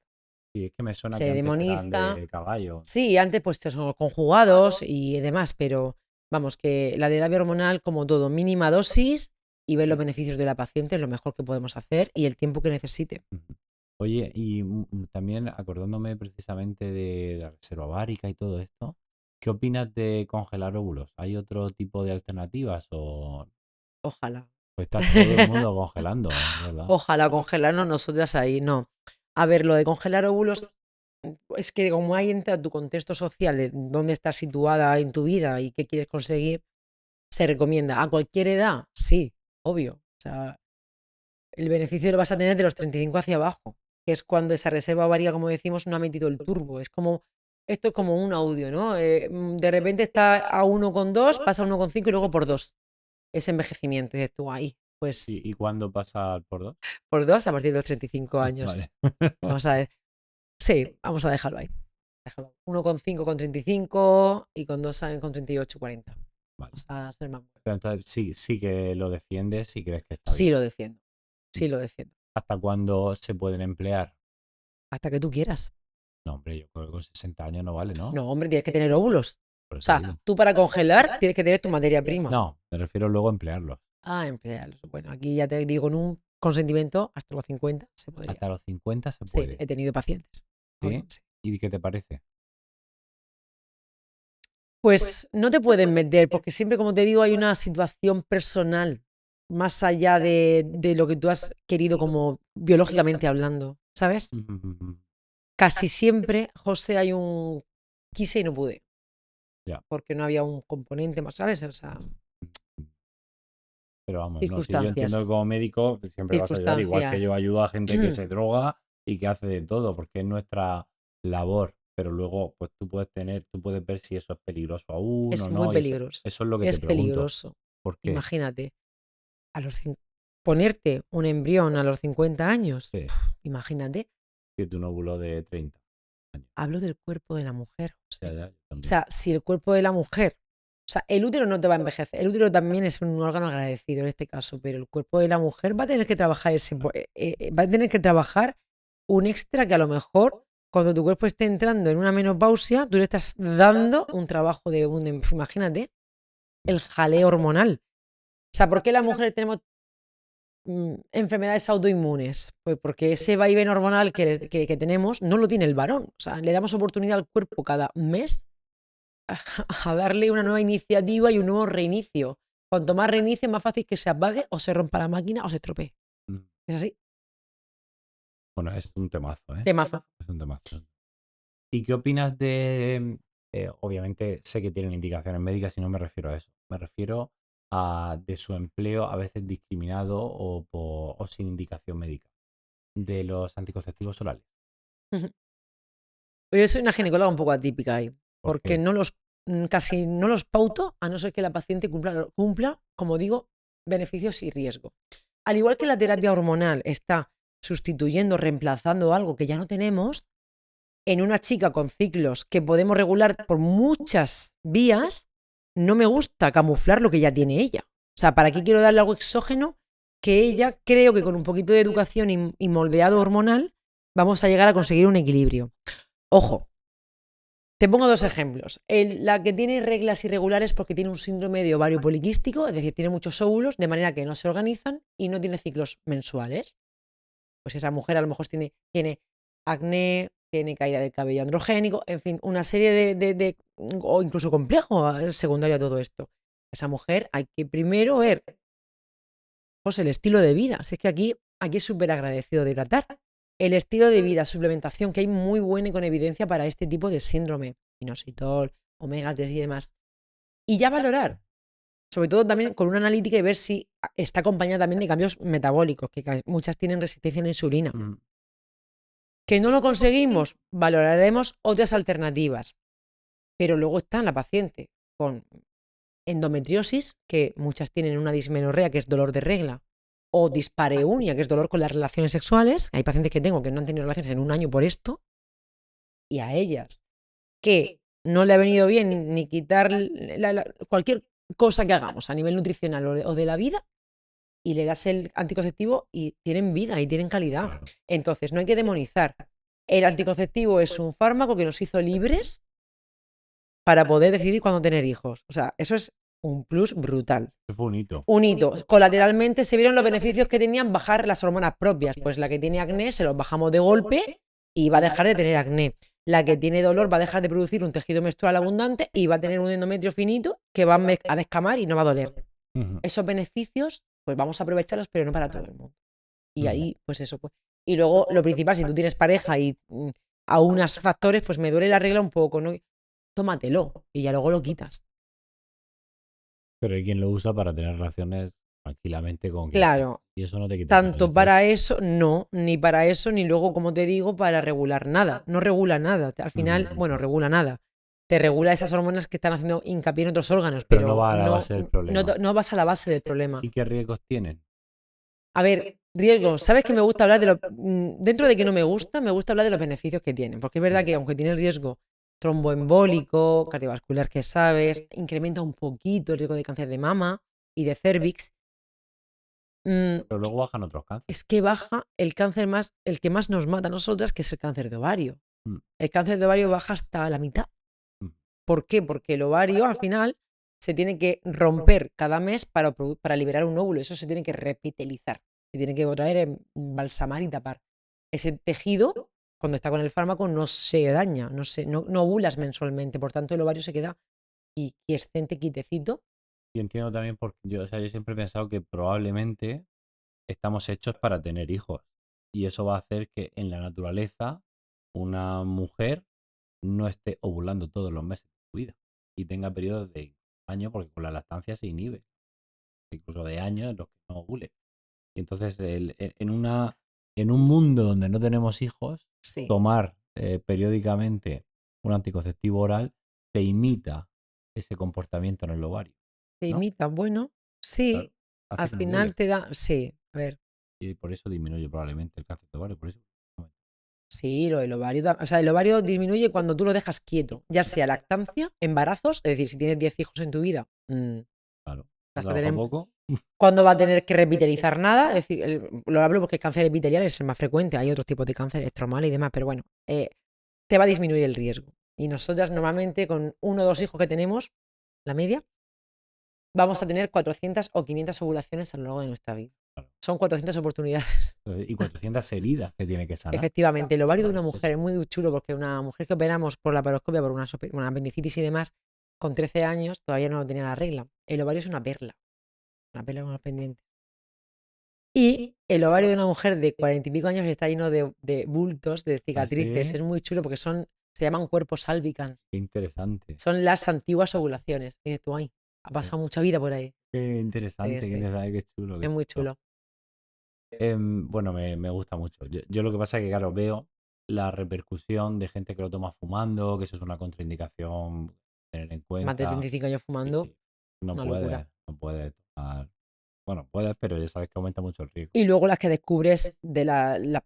Sí, es que me suena Se que antes eran demoniza. de caballo. Sí, antes pues son conjugados y demás, pero vamos, que la terapia hormonal, como todo, mínima dosis y ver los beneficios de la paciente es lo mejor que podemos hacer y el tiempo que necesite. Ujú. Oye, y también acordándome precisamente de la reserva ovárica y todo esto, ¿qué opinas de congelar óvulos? ¿Hay otro tipo de alternativas o Ojalá. está todo el mundo congelando, verdad? Ojalá congelarnos nosotras ahí, no. A ver, lo de congelar óvulos, es que como ahí entra tu contexto social, de dónde estás situada en tu vida y qué quieres conseguir, se recomienda. ¿A cualquier edad? Sí, obvio. O sea, el beneficio lo vas a tener de los 35 hacia abajo, que es cuando esa reserva ovárica, como decimos, no ha metido el turbo. Esto es como un audio, ¿no? De repente está a 1,2, pasa a 1,5 y luego por 2. Ese envejecimiento, dices tú, ahí, pues ¿Y cuándo pasa al por dos? por 2 a partir de los 35 años. Vale. Vamos a ver. Sí, vamos a dejarlo ahí. 1,5 con 35 y con 2 años con 38, 40. Vale. Vamos a ser más. Pero entonces sí que lo defiendes y crees que está Sí bien. lo defiendo. Sí lo defiendo. ¿Hasta cuándo se pueden emplear? Hasta que tú quieras. No, hombre, yo creo que con 60 años no vale, ¿no? No, hombre, tienes que tener óvulos. Por O eso sea, digo. tú para congelar tienes que tener tu materia prima. No, me refiero luego a emplearlos. Emplearlos. Bueno, aquí ya te digo, en un consentimiento hasta los 50 se podría. Hasta los 50 se Sí, puede. he tenido pacientes. ¿Sí? Sí. ¿Y qué te parece? Pues no te pueden meter, porque siempre, como te digo, hay una situación personal más allá de lo que tú has querido como biológicamente hablando, ¿sabes? Casi siempre, José, hay un quise y no pude. Ya. Porque no había un componente más, ¿sabes? O sea, Pero vamos, no, si yo circunstancias. entiendo que como médico siempre vas a ayudar, igual que yo ayudo a gente que se droga y que hace de todo, porque es nuestra labor. Pero luego, pues tú puedes ver si eso es peligroso aún Es o no. muy peligroso. Eso es lo que Es te pregunto. peligroso. ¿Por qué? Imagínate, ponerte un embrión a los 50 años. Sí. Imagínate. Que un óvulo de 30 años. Hablo del cuerpo de la mujer. Ya, o sea, si el cuerpo de la mujer, o sea, el útero no te va a envejecer. El útero también es un órgano agradecido en este caso, pero el cuerpo de la mujer va a tener que trabajar va a tener que trabajar un extra que a lo mejor cuando tu cuerpo esté entrando en una menopausia, tú le estás dando un trabajo de imagínate, el jaleo hormonal. O sea, ¿por qué las mujeres tenemos enfermedades autoinmunes? Pues porque ese vaivén hormonal que tenemos no lo tiene el varón. O sea, le damos oportunidad al cuerpo cada mes a darle una nueva iniciativa y un nuevo reinicio. Cuanto más reinicie, más fácil que se apague o se rompa la máquina o se estropee. ¿Es así? Bueno, es un temazo, ¿eh? Temazo. Es un temazo. ¿Y qué opinas de...? Obviamente sé que tienen indicaciones médicas y no me refiero a eso. Me refiero a de su empleo a veces discriminado o sin indicación médica. De los anticonceptivos orales. Yo soy una ginecóloga un poco atípica ahí. ¿Por Porque qué? casi no los pauto a no ser que la paciente cumpla, como digo, beneficios y riesgo. Al igual que la terapia hormonal está sustituyendo, reemplazando algo que ya no tenemos, en una chica con ciclos que podemos regular por muchas vías, no me gusta camuflar lo que ya tiene ella. O sea, ¿para qué quiero darle algo exógeno que ella creo que con un poquito de educación y moldeado hormonal vamos a llegar a conseguir un equilibrio? Ojo, te pongo dos ejemplos. La que tiene reglas irregulares porque tiene un síndrome de ovario poliquístico, es decir, tiene muchos óvulos, de manera que no se organizan y no tiene ciclos mensuales. Pues esa mujer a lo mejor tiene acné, tiene caída del cabello androgénico, en fin, una serie o incluso complejo secundario a todo esto. Esa mujer hay que primero ver pues, el estilo de vida. Si es que aquí es súper agradecido de tratar. el estilo de vida, suplementación, que hay muy buena y con evidencia para este tipo de síndrome, inositol, omega 3 y demás. Y ya valorar, sobre todo también con una analítica y ver si está acompañada también de cambios metabólicos, que muchas tienen resistencia a la insulina. Que no lo conseguimos, valoraremos otras alternativas. Pero luego está la paciente con endometriosis, que muchas tienen una dismenorrea, que es dolor de regla, o dispareunia, que es dolor con las relaciones sexuales. Hay pacientes que tengo que no han tenido relaciones en un año por esto. Y a ellas, que no le ha venido bien ni quitar cualquier cosa que hagamos a nivel nutricional o de la vida, y le das el anticonceptivo y tienen vida y tienen calidad. Claro. Entonces, no hay que demonizar. El anticonceptivo es un fármaco que nos hizo libres para poder decidir cuándo tener hijos. O sea, eso es un plus brutal. Eso fue un hito. Un hito. Colateralmente se vieron los beneficios que tenían bajar las hormonas propias. Pues la que tiene acné se los bajamos de golpe y va a dejar de tener acné. La que tiene dolor va a dejar de producir un tejido menstrual abundante y va a tener un endometrio finito que va a descamar y no va a doler. Esos beneficios, pues vamos a aprovecharlos, pero no para todo el mundo. Y ahí, pues eso. Pues. Y luego, lo principal, si tú tienes pareja y aunas factores, pues me duele la regla un poco, ¿no? Tómatelo y ya luego lo quitas. Pero hay quien lo usa para tener relaciones tranquilamente con quien Claro. sea. Y eso no te quita nada. Tanto para eso, no, ni para eso, ni luego, como te digo, para regular nada. No regula nada. Al final, bueno, regula nada. Te regula esas hormonas que están haciendo hincapié en otros órganos, pero no va a la base del problema. No vas a la base del problema. ¿Y qué riesgos tienen? A ver, riesgos. ¿Sabes que me gusta hablar de los... Dentro de que no me gusta hablar de los beneficios que tienen. Porque es verdad que aunque tiene el riesgo tromboembólico, cardiovascular, que sabes, incrementa un poquito el riesgo de cáncer de mama y de cervix. Pero luego bajan otros cánceres. Es que baja el cáncer el que más nos mata a nosotras, que es el cáncer de ovario. El cáncer de ovario baja hasta la mitad. ¿Por qué? Porque el ovario al final se tiene que romper cada mes para liberar un óvulo. Eso se tiene que repitelizar. Se tiene que traer, balsamar y tapar. Ese tejido, cuando está con el fármaco, no se daña, no ovulas mensualmente. Por tanto, el ovario se queda quiescente, quitecito. Y entiendo también porque yo siempre he pensado que probablemente estamos hechos para tener hijos. Y eso va a hacer que en la naturaleza una mujer no esté ovulando todos los meses de su vida y tenga periodos de años, porque con la lactancia se inhibe, incluso de años en los que no ovule. Y entonces en un mundo donde no tenemos hijos, Sí. tomar periódicamente un anticonceptivo oral te imita ese comportamiento en el ovario. Te imita, bueno, sí, Claro, al final te da, sí, a ver. Y por eso disminuye probablemente el cáncer de ovario, por eso. Sí, el ovario, o sea, el ovario disminuye cuando tú lo dejas quieto, ya sea lactancia, embarazos, es decir, si tienes 10 hijos en tu vida, claro, vas a tener, poco. ¿cuándo va a tener que revitalizar nada? Es decir, lo hablo porque el cáncer epitelial es el más frecuente, hay otros tipos de cáncer, estromal y demás, pero bueno, te va a disminuir el riesgo. Y nosotras normalmente con 1 o 2 hijos que tenemos, la media, vamos a tener 400 o 500 ovulaciones a lo largo de nuestra vida. Son 400 oportunidades. Y 400 heridas que tiene que sanar. Efectivamente, el ovario de una mujer es muy chulo porque una mujer que operamos por laparoscopia, por una apendicitis y demás, con 13 años todavía no tenía la regla. El ovario es una perla con los pendientes. Y el ovario de una mujer de 40 y pico años está lleno de bultos, de cicatrices. ¿Sí? Es muy chulo porque se llaman cuerpos albicans. Qué interesante. Son las antiguas ovulaciones. Y dices tú, ay, ha pasado mucha vida por ahí. Qué interesante, Sí. qué chulo. Es muy chulo. Bueno, me gusta mucho. Yo lo que pasa es que, claro, veo la repercusión de gente que lo toma fumando, que eso es una contraindicación tener en cuenta. Más de 35 años fumando, no una puedes locura. tomar. Bueno, puedes, pero ya sabes que aumenta mucho el riesgo. Y luego las que descubres de las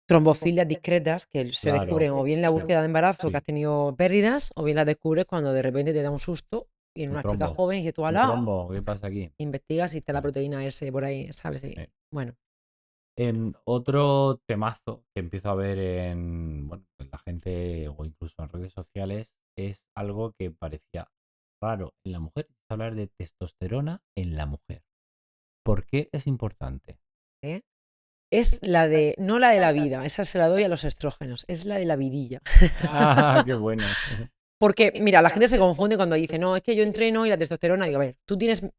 trombofilias discretas, que se Claro, descubren o bien en la búsqueda de embarazo, sí. que has tenido pérdidas, o bien las descubres cuando de repente te da un susto y en Un una chica trombo. joven y dices tú, Un ¡alá! trombo, ¿qué pasa aquí? Investigas y está la proteína S por ahí, ¿sabes? Y, bueno. Otro temazo que empiezo a ver en la gente o incluso en redes sociales es algo que parecía raro en la mujer, es hablar de testosterona en la mujer. ¿Por qué es importante? Es no la de la vida, esa se la doy a los estrógenos, es la de la vidilla. Ah, qué bueno. Porque, mira, la gente se confunde cuando dice, no, es que yo entreno y la testosterona, digo, a ver,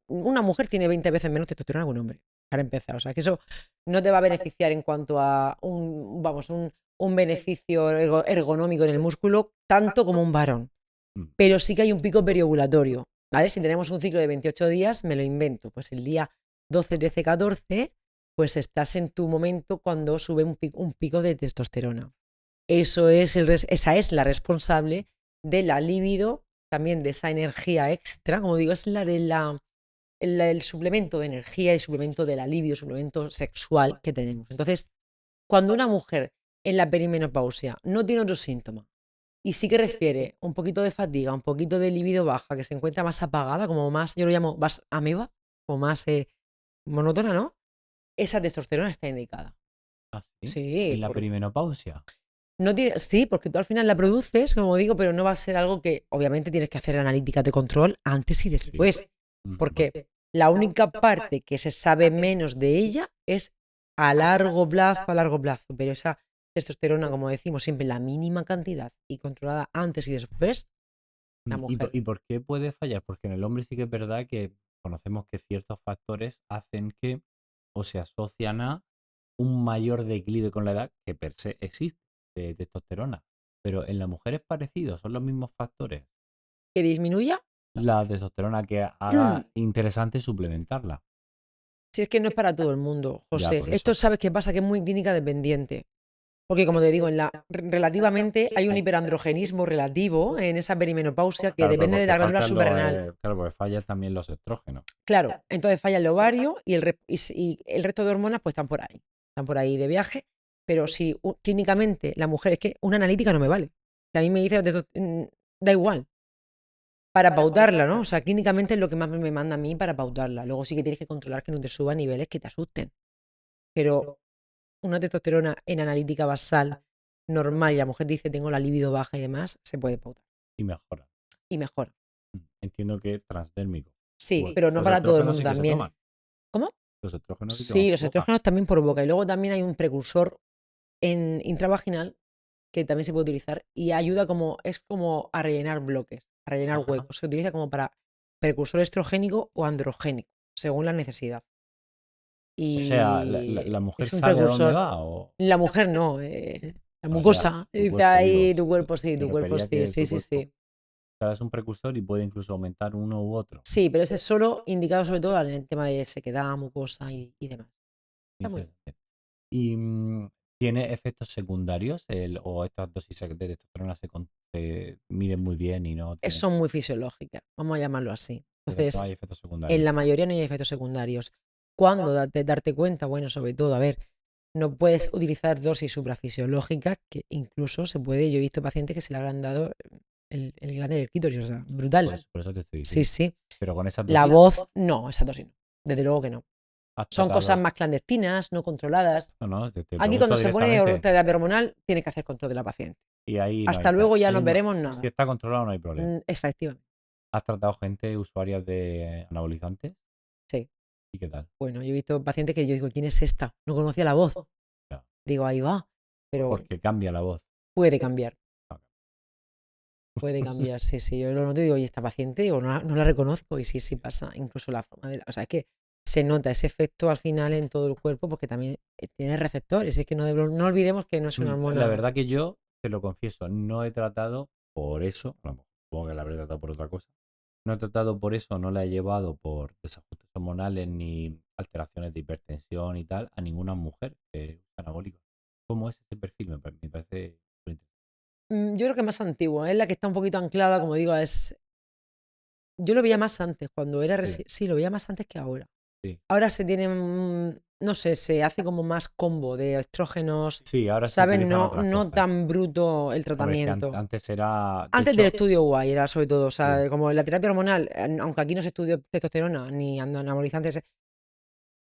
una mujer tiene 20 veces menos testosterona que un hombre. para empezar. O sea, que eso no te va a beneficiar en cuanto a un beneficio ergonómico en el músculo, tanto como un varón. Mm. Pero sí que hay un pico periovulatorio, ¿vale? Si tenemos un ciclo de 28 días, me lo invento. Pues el día 12, 13, 14, pues estás en tu momento cuando sube un pico de testosterona. Esa es la responsable de la libido, también de esa energía extra, como digo, es la de el suplemento de energía y suplemento de la libido, suplemento sexual que tenemos. Entonces, cuando una mujer en la perimenopausia no tiene otro síntoma y sí que refiere un poquito de fatiga, un poquito de libido baja, que se encuentra más apagada, como más, yo lo llamo más ameba, o más monótona, ¿no? Esa testosterona está indicada. ¿Ah, sí? Sí, En la perimenopausia. no tiene, sí, porque tú al final la produces, como digo, pero no va a ser algo que obviamente tienes que hacer analíticas de control antes y después. Porque la única parte que se sabe menos de ella es a largo plazo, pero esa testosterona, como decimos siempre, la mínima cantidad y controlada antes y después, la mujer. ¿Y por qué puede fallar? Porque en el hombre sí que es verdad que conocemos que ciertos factores hacen que o se asocian a un mayor declive con la edad que per se existe de testosterona. Pero en la mujer es parecido, son los mismos factores. ¿Que disminuya? La testosterona que haga interesante suplementarla. Si es que no es para todo el mundo, Ya, José. por Esto, eso. ¿sabes qué pasa? Que es muy clínica dependiente. Porque, como te digo, relativamente hay un hiperandrogenismo relativo en esa perimenopausia que Claro, pero depende de porque la glándula faltan suprarrenal. claro, porque fallan también los estrógenos. Claro, entonces falla el ovario y el resto de hormonas pues están por ahí de viaje, pero si clínicamente la mujer, es que una analítica no me vale. Si a mí me dice, da igual, para pautarla, ¿no? O sea, clínicamente es lo que más me manda a mí para pautarla. Luego sí que tienes que controlar que no te suba a niveles que te asusten. Pero una testosterona en analítica basal normal y la mujer dice tengo la libido baja y demás, se puede pautar. Y mejora. Y mejor. Entiendo que transdérmico. Sí, pero no Los para todo el estrógenos mundo sí que se también. toman. ¿Cómo? Los estrógenos sí que van Sí, los por boca. estrógenos también por boca. Y luego también hay un precursor en intravaginal que también se puede utilizar y ayuda es como a rellenar bloques, a rellenar Ajá. huecos. Se utiliza como para precursor estrogénico o androgénico, según la necesidad. O sea, Y la mujer es un sabe a dónde precursor. va o La mujer no, la no, ya, mucosa. tu Dice cuerpo digo. ahí tu cuerpo sí, Me tu cuerpo refería sí, que sí, tu sí, cuerpo sí. es un precursor y puede incluso aumentar uno u otro. Sí, pero ese es solo indicado sobre todo en el tema de sequedad, mucosa y demás. Está muy bien. Interesante. ¿Y tiene efectos secundarios o estas dosis de testosterona se miden muy bien y no tienen, Son muy fisiológicas, vamos a llamarlo así. entonces no Entonces, hay efectos en secundarios? la mayoría no hay efectos secundarios. ¿Cuándo darte cuenta? Bueno, sobre todo, a ver, no puedes utilizar dosis suprafisiológicas, que incluso se puede, yo he visto pacientes que se le habrán dado el glande del clítoris, o sea, brutal. Por eso te estoy Sí, diciendo. sí. Pero con esas La dosis voz, no, esa dosis no. Desde luego que no. has Son tratado. cosas más clandestinas, no controladas. No, te Aquí pregunto cuando se pone directamente. terapia hormonal, tienes que hacer control de la paciente. Y ahí no hay. Hasta luego ya ahí nos veremos nada. Si está controlado, no hay problema. Efectivamente, ¿Has tratado gente usuarias de anabolizantes? sí. ¿Y qué tal? Bueno, yo he visto pacientes que yo digo, ¿quién es esta? No conocía la voz. Ya. Digo, ahí va. Pero Porque cambia la voz. puede cambiar. Ok. Puede cambiar, sí, sí. Yo lo noto y digo, ¿y esta paciente? Digo, no la reconozco. Y sí, sí pasa. Incluso la forma de. O sea, es que se nota ese efecto al final en todo el cuerpo porque también tiene receptores. Es que no olvidemos que no es una hormona. La verdad que yo, te lo confieso, no he tratado por eso, bueno, supongo que la habré tratado por otra cosa, no he tratado por eso, no la he llevado por desajustes hormonales ni alteraciones de hipertensión y tal a ninguna mujer que usa anabólicos. ¿Cómo es ese perfil? Me parece súper interesante. Yo creo que más antigua. Es la que está un poquito anclada, como digo, Yo lo veía más antes, cuando era. Sí. Sí, lo veía más antes que ahora. Sí. Ahora se tienen, no sé, se hace como más combo de estrógenos, Sí, ahora se ¿sabes? utilizan otras No cosas. tan bruto el Hombre, es que tratamiento. antes era. De Antes hecho, del estudio guay era sobre todo, o sea, sí. como la terapia hormonal, aunque aquí no se estudió testosterona ni anabolizantes,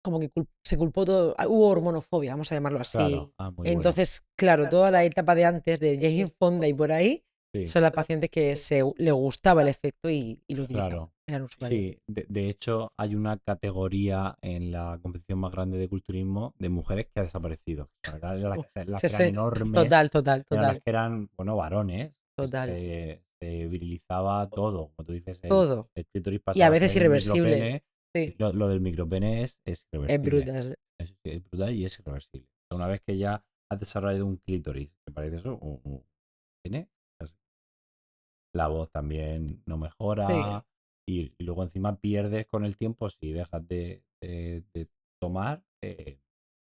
como que se culpó todo, hubo hormonofobia, vamos a llamarlo así. Claro, muy bueno. Entonces, claro, toda la etapa de antes de Jane Fonda y por ahí, Sí. son las pacientes que le gustaba el efecto y lo utilizaban. Claro. Eran usuarios. Sí, de hecho hay una categoría en la competición más grande de culturismo de mujeres que ha desaparecido. Las que eran enormes, Total. eran las que eran, bueno, varones. Total. Se virilizaba todo, como tú dices, Todo. el clítoris Y a pasaba a veces ser un irreversible. micropene Sí, Lo del micropene es es irreversible. brutal. Eso sí, es brutal y es irreversible. Una vez que ya has desarrollado un clítoris, que parece eso, un pene, así, la voz también no Sí. mejora y luego encima pierdes con el tiempo si dejas de tomar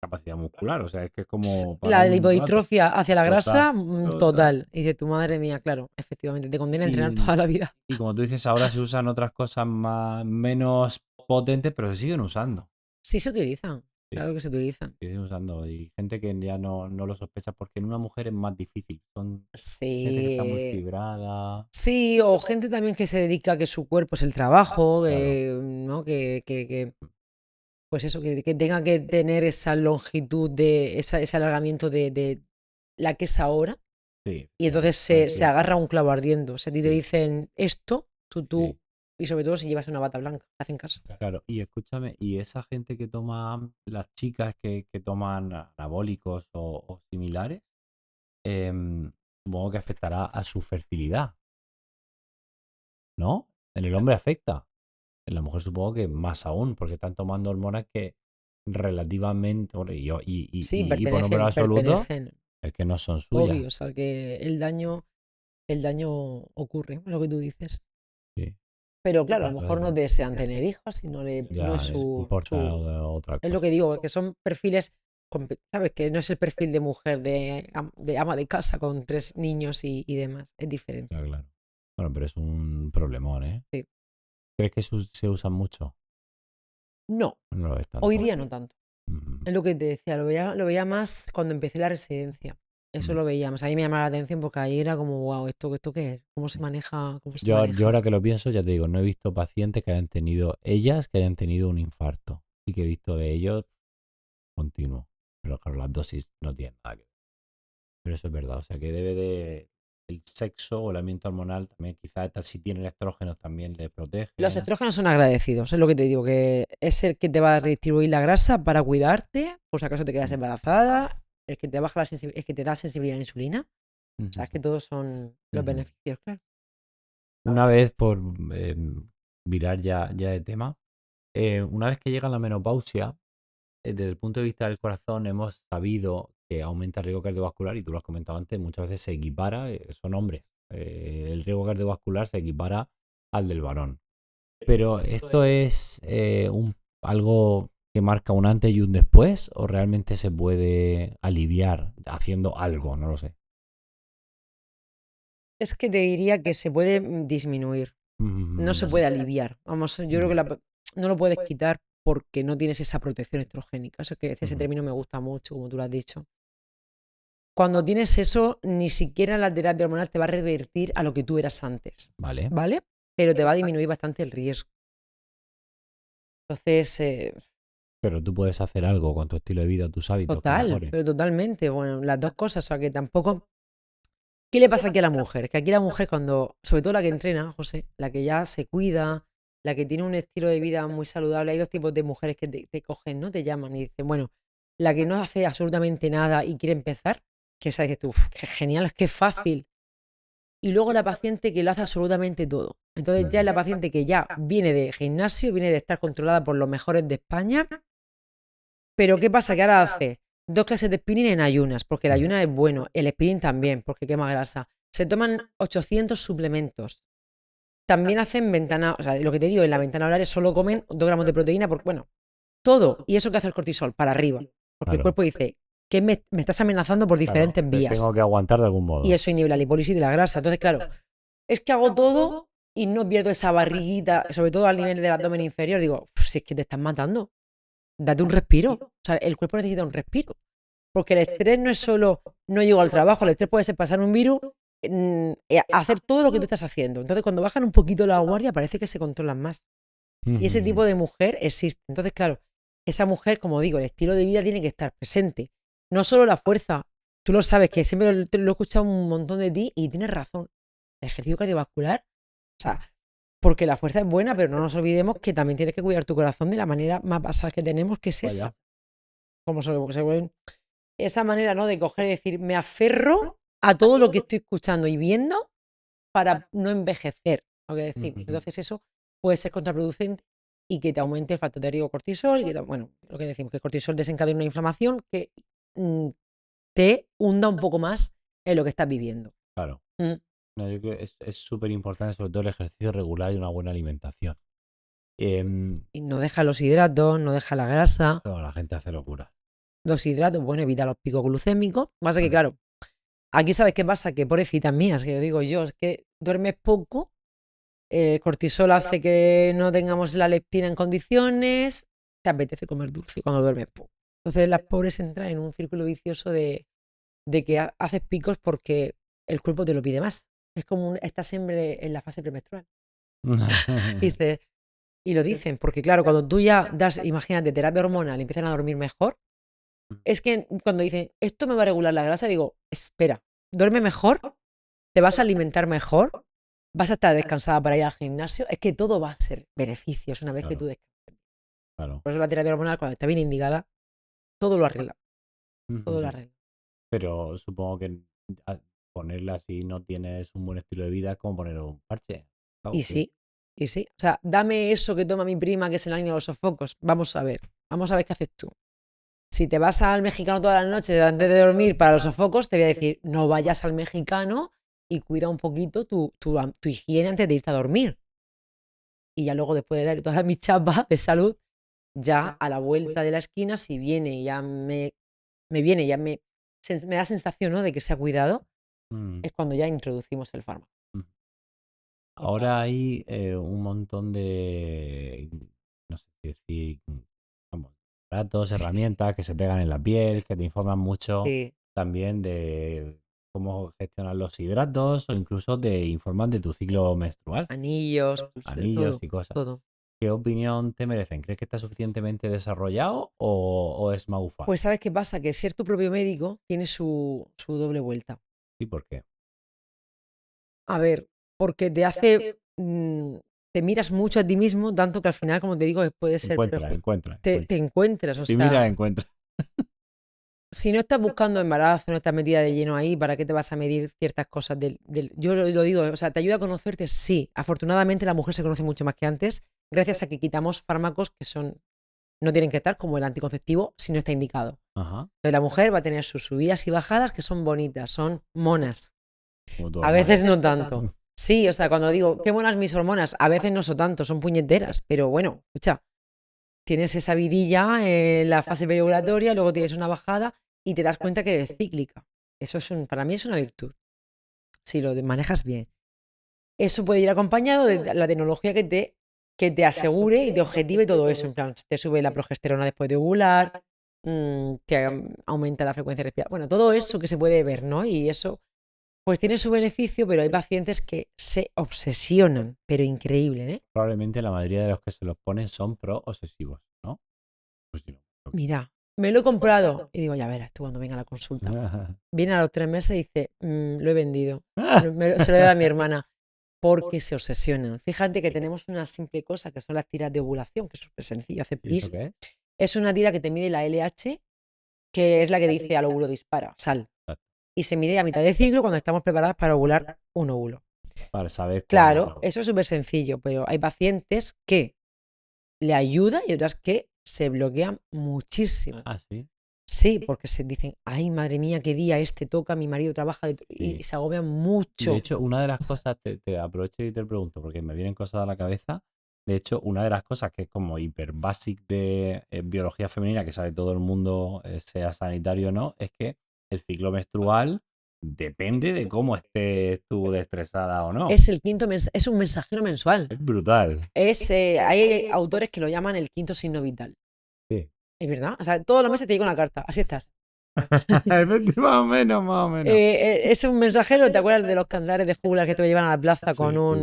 capacidad muscular. O sea, es que es como para La un rato. lipodistrofia hacia la Total, grasa, total. total. Y de tu madre mía, claro, efectivamente, te condena a entrenar Y, toda la vida. y como tú dices, ahora se usan otras cosas menos potentes, pero se siguen usando. Sí se utilizan, Sí, claro que se utilizan. se siguen usando. Y gente que ya no lo sospecha porque en una mujer es más difícil. Son gente que está muy Sí. fibrada. Sí, o gente también que se dedica a que su cuerpo es el trabajo, Claro. ¿no? Pues eso, que tenga que tener esa longitud ese alargamiento de la que es ahora, Sí, y entonces hay se que. agarra a un clavo ardiendo. O sea, a ti te Sí, dicen esto, sí. y sobre todo si llevas una bata blanca, te hacen caso. Claro, y escúchame, y esa gente que toma, las chicas que toman anabólicos o similares, supongo que afectará a su fertilidad, ¿no? En el hombre afecta. En la mujer supongo que más aún, porque están tomando hormonas que relativamente, bueno, Sí, y por número absoluto, pertenecen, es que no son suyas. obvio, o sea, que el daño ocurre, lo que tú dices. Sí. Pero claro, a lo mejor no Entonces, desean tener hijos y no es ya importa otra es lo cosa. que digo, que son perfiles, ¿sabes? Que no es el perfil de mujer, de ama de casa con 3 niños y demás, es diferente. Ya, claro. Bueno, pero es un problemón, ¿eh? Sí. ¿Crees que se usan mucho? No, No lo es hoy tanto. día no tanto. Ujú, Es lo que te decía, lo veía más cuando empecé la residencia. Eso ujú. lo veía más. A mí me llamaba la atención porque ahí era como, wow, ¿esto qué es? ¿Cómo se maneja? ¿Cómo se Yo maneja? ahora que lo pienso, ya te digo, no he visto pacientes que hayan tenido, ellas que hayan tenido un infarto. Y que he visto de ellos continuo. Pero claro, las dosis no tienen nada que ver. Pero eso es verdad. O sea que debe de. El sexo o el ambiente hormonal también, quizás si tienen estrógenos también les Los protegen. estrógenos son agradecidos, es lo que te digo, que es el que te va a redistribuir la grasa para cuidarte, por si acaso te quedas Mm, embarazada, el que te baja el que te da sensibilidad a la insulina. O sea, ujú, es que todos son los ujú. beneficios, claro. Una vez, por mirar ya de tema, una vez que llega la menopausia, desde el punto de vista del corazón, hemos sabido que aumenta el riesgo cardiovascular y tú lo has comentado antes, muchas veces se equipara, son hombres, el riesgo cardiovascular se equipara al del varón. Pero ¿esto es algo que marca un antes y un después o realmente se puede aliviar haciendo algo? No lo sé. Es que te diría que se puede disminuir, no se puede aliviar. Vamos, yo creo que Ya, no lo puedes quitar porque no tienes esa protección estrogénica. Eso que ese ujú, término me gusta mucho, como tú lo has dicho. Cuando tienes eso, ni siquiera la terapia hormonal te va a revertir a lo que tú eras antes, vale. ¿vale? Pero te va a disminuir bastante el riesgo. Entonces, Pero tú puedes hacer algo con tu estilo de vida, tus hábitos que total, mejoren. pero totalmente. Bueno, las dos cosas, o sea, que tampoco. ¿Qué le pasa aquí a la mujer? Que aquí la mujer, cuando, sobre todo la que entrena, José, la que ya se cuida, la que tiene un estilo de vida muy saludable, hay dos tipos de mujeres que te cogen, ¿no? Te llaman y dicen, bueno, la que no hace absolutamente nada y quiere empezar, que esa dices tú, "Uf, qué genial, es que es fácil". Y luego la paciente que lo hace absolutamente todo. Entonces ya es la paciente que ya viene de gimnasio, viene de estar controlada por los mejores de España. Pero ¿qué pasa? Que ahora hace 2 clases de spinning en ayunas, porque el ayunas es bueno, el spinning también, porque quema grasa. Se toman 800 suplementos. También hacen ventana, o sea, lo que te digo, en la ventana horaria solo comen 2 gramos de proteína, bueno, todo. ¿Y eso qué hace el cortisol? Para arriba. Porque el Claro, cuerpo dice, que me estás amenazando por claro. diferentes Te vías. tengo que aguantar de algún Y modo. eso inhibe la lipólisis de la grasa. Entonces, claro, es que hago todo y no pierdo esa barriguita, sobre todo al nivel del abdomen inferior. Digo, si es que te están matando, date un respiro. O sea, el cuerpo necesita un respiro. Porque el estrés no es solo no llego al trabajo, el estrés puede ser pasar un virus, hacer todo lo que tú estás haciendo. Entonces, cuando bajan un poquito la guardia, parece que se controlan más. Y ese tipo de mujer existe. Entonces, claro, esa mujer, como digo, el estilo de vida tiene que estar presente. No solo la fuerza. Tú lo sabes, que siempre lo he escuchado un montón de ti y tienes razón. El ejercicio cardiovascular, o sea, porque la fuerza es buena, pero no nos olvidemos que también tienes que cuidar tu corazón de la manera más basal que tenemos, que es esa. Vaya. Como se vuelven esa manera, ¿no? De coger y decir, me aferro a todo lo que estoy escuchando y viendo para no envejecer, lo que decimos. Ujú. Entonces eso puede ser contraproducente y que te aumente el factor de riesgo cortisol, y que bueno, lo que decimos, que el cortisol desencadena una inflamación que te hunda un poco más en lo que estás viviendo. Claro. Mm. No, yo creo que es súper importante, sobre todo el ejercicio regular y una buena alimentación. Y no deja los hidratos, no deja la grasa. Pero la gente hace locura. Los hidratos, bueno, evita los picos glucémicos. Pasa que, claro, aquí sabes qué pasa, que pobrecitas mías, que digo yo, es que duermes poco, el cortisol hace que no tengamos la leptina en condiciones, te apetece comer dulce cuando duermes poco. Entonces las pobres entran en un círculo vicioso de que haces picos porque el cuerpo te lo pide más. Es como estás siempre en la fase premenstrual. Dices, y lo dicen, porque claro, cuando tú ya das, imagínate, terapia hormonal y empiezan a dormir mejor, es que cuando dicen, esto me va a regular la grasa, digo, espera, duerme mejor, te vas a alimentar mejor, vas a estar descansada para ir al gimnasio, es que todo va a ser beneficios una vez que Claro, tú descansas. claro. Por eso la terapia hormonal, cuando está bien indicada, todo lo arregla, todo lo arregla. Pero supongo que ponerla así no tienes un buen estilo de vida, es como poner un parche. Y sí, y sí. O sea, dame eso que toma mi prima, que es el año de los sofocos. Vamos a ver qué haces tú. Si te vas al mexicano todas las noches antes de dormir para los sofocos, te voy a decir, no vayas al mexicano y cuida un poquito tu higiene antes de irte a dormir. Y ya luego, después de dar todas mis chapas de salud, ya a la vuelta de la esquina, si viene y ya me viene, ya me da sensación, ¿no?, de que se ha cuidado, es cuando ya introducimos el fármaco. Ahora hay un montón de, no sé qué decir, como datos, Sí. herramientas que se pegan en la piel, que te informan mucho Sí. también de cómo gestionar los hidratos o incluso te informan de tu ciclo menstrual, Anillos, anillos todo, y cosas. todo. ¿Qué opinión te merecen? ¿Crees que está suficientemente desarrollado o es magufá? Pues, ¿sabes qué pasa? Que ser tu propio médico tiene su doble vuelta. ¿Y por qué? A ver, porque te hace, te miras mucho a ti mismo, tanto que al final, como te digo, puede ser Encuentra. te encuentras, o Si mira, sea, encuentra. si no estás buscando embarazo, no estás metida de lleno ahí, ¿para qué te vas a medir ciertas cosas yo lo digo, o sea, ¿te ayuda a conocerte? Sí. Afortunadamente la mujer se conoce mucho más que antes, gracias a que quitamos fármacos que no tienen que estar, como el anticonceptivo, si no está indicado. Ajá. Entonces la mujer va a tener sus subidas y bajadas que son bonitas, son monas. Como tu A hormona. veces no tanto. Sí, o sea, cuando digo, qué buenas mis hormonas, a veces no son tanto, son puñeteras, pero bueno, escucha, tienes esa vidilla en la fase preovulatoria, luego tienes una bajada y te das cuenta que eres cíclica. Eso para mí es una virtud, si lo manejas bien. Eso puede ir acompañado de la tecnología que te asegure y te objetive todo eso. En plan, te sube la progesterona después de ovular, te aumenta la frecuencia respiratoria. Bueno, todo eso que se puede ver, ¿no? Y eso pues tiene su beneficio, pero hay pacientes que se obsesionan, pero increíble, ¿eh? Probablemente la mayoría de los que se los ponen son pro-obsesivos, ¿no? Pues sí, no. Mira, me lo he comprado y digo, ya verás tú cuando venga a la consulta. Viene a los 3 meses y dice, lo he vendido. Se lo he dado a mi hermana. Porque se obsesionan. Fíjate que tenemos una simple cosa que son las tiras de ovulación, que es súper sencillo, hace ¿Y eso pis. qué es? Es una tira que te mide la LH, que es la que dice al óvulo dispara, sal. Exacto. Y se mide a mitad de ciclo cuando estamos preparadas para ovular un óvulo. Para saber Claro, cuándo. eso es súper sencillo, pero hay pacientes que le ayuda y otras que se bloquean muchísimo. Ah, sí. Sí, porque se dicen, ay, madre mía, qué día este toca, mi marido trabaja y se agobian mucho. De hecho, una de las cosas, te aprovecho y te pregunto, porque me vienen cosas a la cabeza. De hecho, una de las cosas que es como hiper basic de biología femenina, que sabe todo el mundo, sea sanitario o no, es que el ciclo menstrual depende de cómo estés tú de estresada o no. Es el quinto es un mensajero mensual. Es brutal. Hay autores que lo llaman el quinto signo vital. Sí. Es verdad. O sea, todos los meses te llega una carta. Así estás. Más o menos. Es un mensajero. ¿Te acuerdas de los candares de juglar que te llevan a la plaza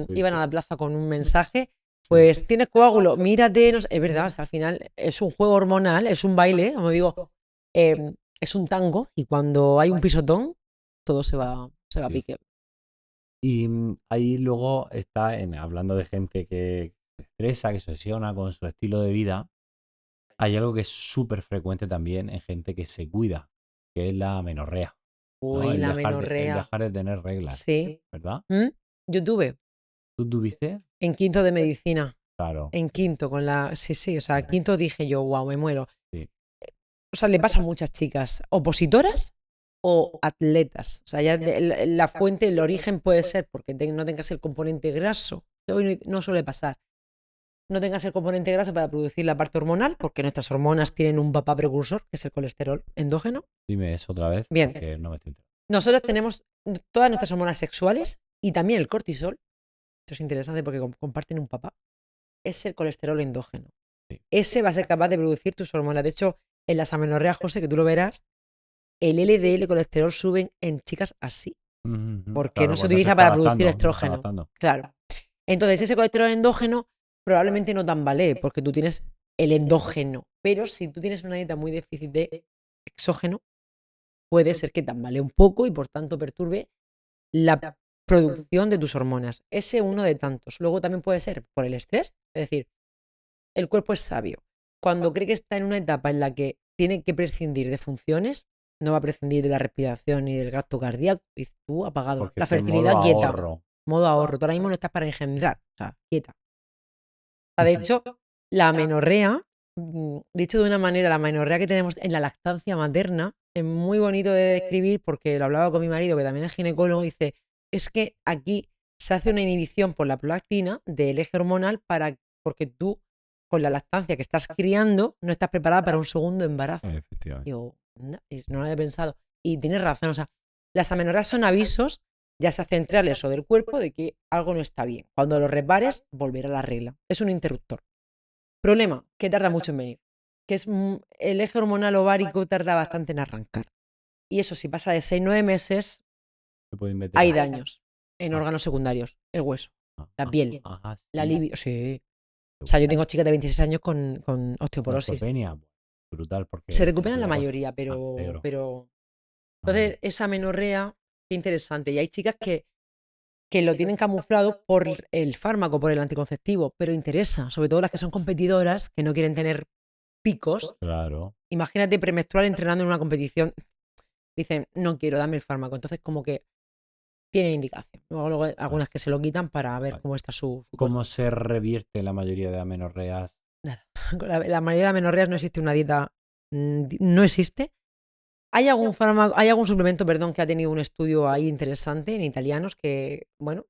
iban a la plaza con un mensaje? Pues tienes coágulo, mírate. No sé. Es verdad. O sea, al final es un juego hormonal, es un baile, como digo, es un tango. Y cuando hay un pisotón, todo se va a pique. Y ahí luego está, hablando de gente que se estresa, que se obsesiona con su estilo de vida, hay algo que es súper frecuente también en gente que se cuida, que es la menorrea, ¿no? Uy, El la dejar menorrea. de tener reglas, Sí. ¿verdad? Yo tuve ¿Tú tuviste? en quinto de medicina. Claro, En quinto, sí, o sea, quinto dije yo, wow, me muero. sí. O sea, le pasa a muchas chicas, opositoras o atletas. O sea, ya la fuente, el origen puede ser porque no tengas el componente graso, que hoy no suele pasar. No tengas el componente graso para producir la parte hormonal, porque nuestras hormonas tienen un papá precursor, que es el colesterol endógeno. Dime eso otra vez, Bien, porque no me estoy enterando. nosotros tenemos todas nuestras hormonas sexuales y también el cortisol. Esto es interesante porque comparten un papá. Es el colesterol endógeno. Sí. Ese va a ser capaz de producir tus hormonas. De hecho, en las amenorreas, José, que tú lo verás, el LDL, el colesterol, suben en chicas así, porque Claro, no se pues utiliza para producir estrógeno. Claro. Entonces, ese colesterol endógeno probablemente no tambalee, porque tú tienes el endógeno. Pero si tú tienes una dieta muy déficit de exógeno, puede ser que tambalee un poco y por tanto perturbe la producción de tus hormonas. Ese uno de tantos. Luego también puede ser por el estrés, es decir, el cuerpo es sabio. Cuando cree que está en una etapa en la que tiene que prescindir de funciones, no va a prescindir de la respiración ni del gasto cardíaco, y tú apagado. Porque La está en fertilidad modo quieta. ahorro. Modo ahorro. Tú ahora mismo no estás para engendrar. O sea, quieta. O sea, de hecho, la amenorrea, dicho de una manera, la amenorrea que tenemos en la lactancia materna es muy bonito de describir porque lo hablaba con mi marido, que también es ginecólogo, y dice, es que aquí se hace una inhibición por la prolactina del eje hormonal porque tú, con la lactancia que estás criando, no estás preparada para un segundo embarazo. Efectivamente. Digo, anda, no lo había pensado. Y tienes razón, o sea, las amenorreas son avisos, ya sea centrales o del cuerpo, de que algo no está bien. Cuando lo repares, volverá a la regla. Es un interruptor. Problema, que tarda mucho en venir. Que es el eje hormonal ovárico tarda bastante en arrancar. Y eso, si pasa de 6-9 meses, Se pueden meter hay ahí. daños en órganos secundarios. El hueso, la piel, Ajá, la sí. libido. Sí. O sea, yo tengo chicas de 26 años con osteoporosis. Osteopenia, brutal. Porque Se recuperan la mayoría, me alegro. pero... Entonces, esa amenorrea, qué interesante. Y hay chicas que lo tienen camuflado por el fármaco, por el anticonceptivo, pero interesa, sobre todo las que son competidoras, que no quieren tener picos. Claro. Imagínate premenstrual entrenando en una competición. Dicen, no quiero, dame el fármaco. Entonces, como que tiene indicación. Luego hay algunas que se lo quitan para ver cómo está su ¿Cómo se revierte la mayoría de amenorreas? Nada. La mayoría de las amenorreas no existe una dieta. No existe. Hay algún fármaco, hay algún suplemento, perdón, que ha tenido un estudio ahí interesante en italianos que, bueno,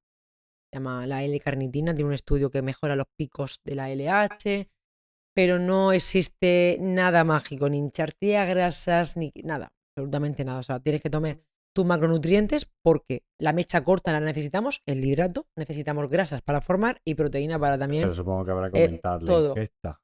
se llama la L-carnitina, tiene un estudio que mejora los picos de la LH, pero no existe nada mágico, ni hincharte a grasas, ni nada, absolutamente nada. O sea, tienes que tomar tus macronutrientes porque la mecha corta la necesitamos, el hidrato, necesitamos grasas para formar y proteína para también. Pero supongo que habrá que aumentar la todo. ingesta.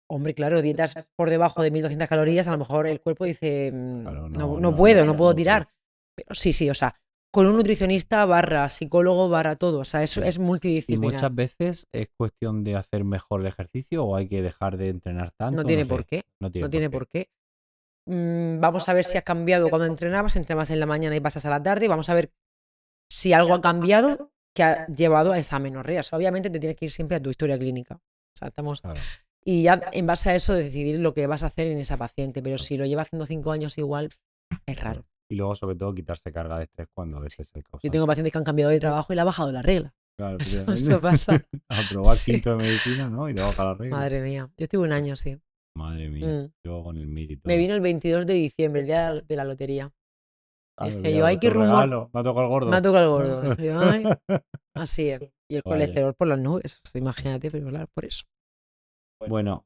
Hombre, claro, dietas por debajo de 1200 calorías, a lo mejor el cuerpo dice, Claro, no puedo tirar. Pero sí, o sea, con un nutricionista barra psicólogo barra todo, o sea, eso es ¿Y multidisciplinar. muchas veces es cuestión de hacer mejor el ejercicio o hay que dejar de entrenar tanto? No tiene sé. por qué. No No tiene por qué. Vamos a ver si has cambiado cuando entrenabas en la mañana y pasas a la tarde, y vamos a ver si algo ha cambiado que ha llevado a esa amenorrea. O sea, obviamente te tienes que ir siempre a tu historia clínica. O sea, estamos... Claro. Y ya en base a eso decidir lo que vas a hacer en esa paciente. Pero si lo lleva haciendo 5 años igual, es raro. Y luego, sobre todo, quitarse carga de estrés cuando ese es el causante. Yo tengo pacientes que han cambiado de trabajo y le ha bajado la regla. Claro, Eso pasa. a probar Sí. quinto de medicina, ¿no? Y te baja la regla. Madre mía. Yo estuve un año, sí. Madre mía. Luego con el MIR y todo. Me vino el 22 de diciembre, el día de la lotería. Dije mira, yo, ay, qué rumor. regalo. Me ha tocado el gordo. Me ha tocado el gordo. Dije yo, ay, así es. Y el Vaya. colesterol por las nubes. Imagínate, pero claro, por eso. Bueno,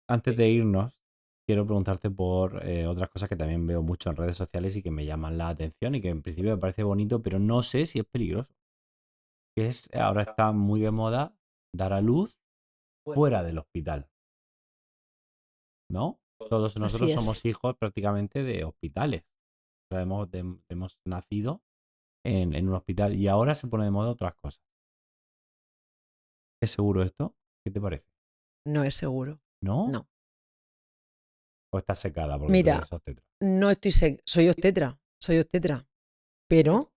antes de irnos, quiero preguntarte por otras cosas que también veo mucho en redes sociales y que me llaman la atención y que en principio me parece bonito, pero no sé si es peligroso. Que es, ahora está muy de moda dar a luz fuera del hospital. ¿No? Todos nosotros somos hijos prácticamente de hospitales. O sea, hemos nacido en un hospital y ahora se pone de moda otras cosas. ¿Es seguro esto? ¿Qué te parece? No es seguro. ¿No? No. ¿O estás secada porque Mira, tú eres obstetra? no estoy soy obstetra. Pero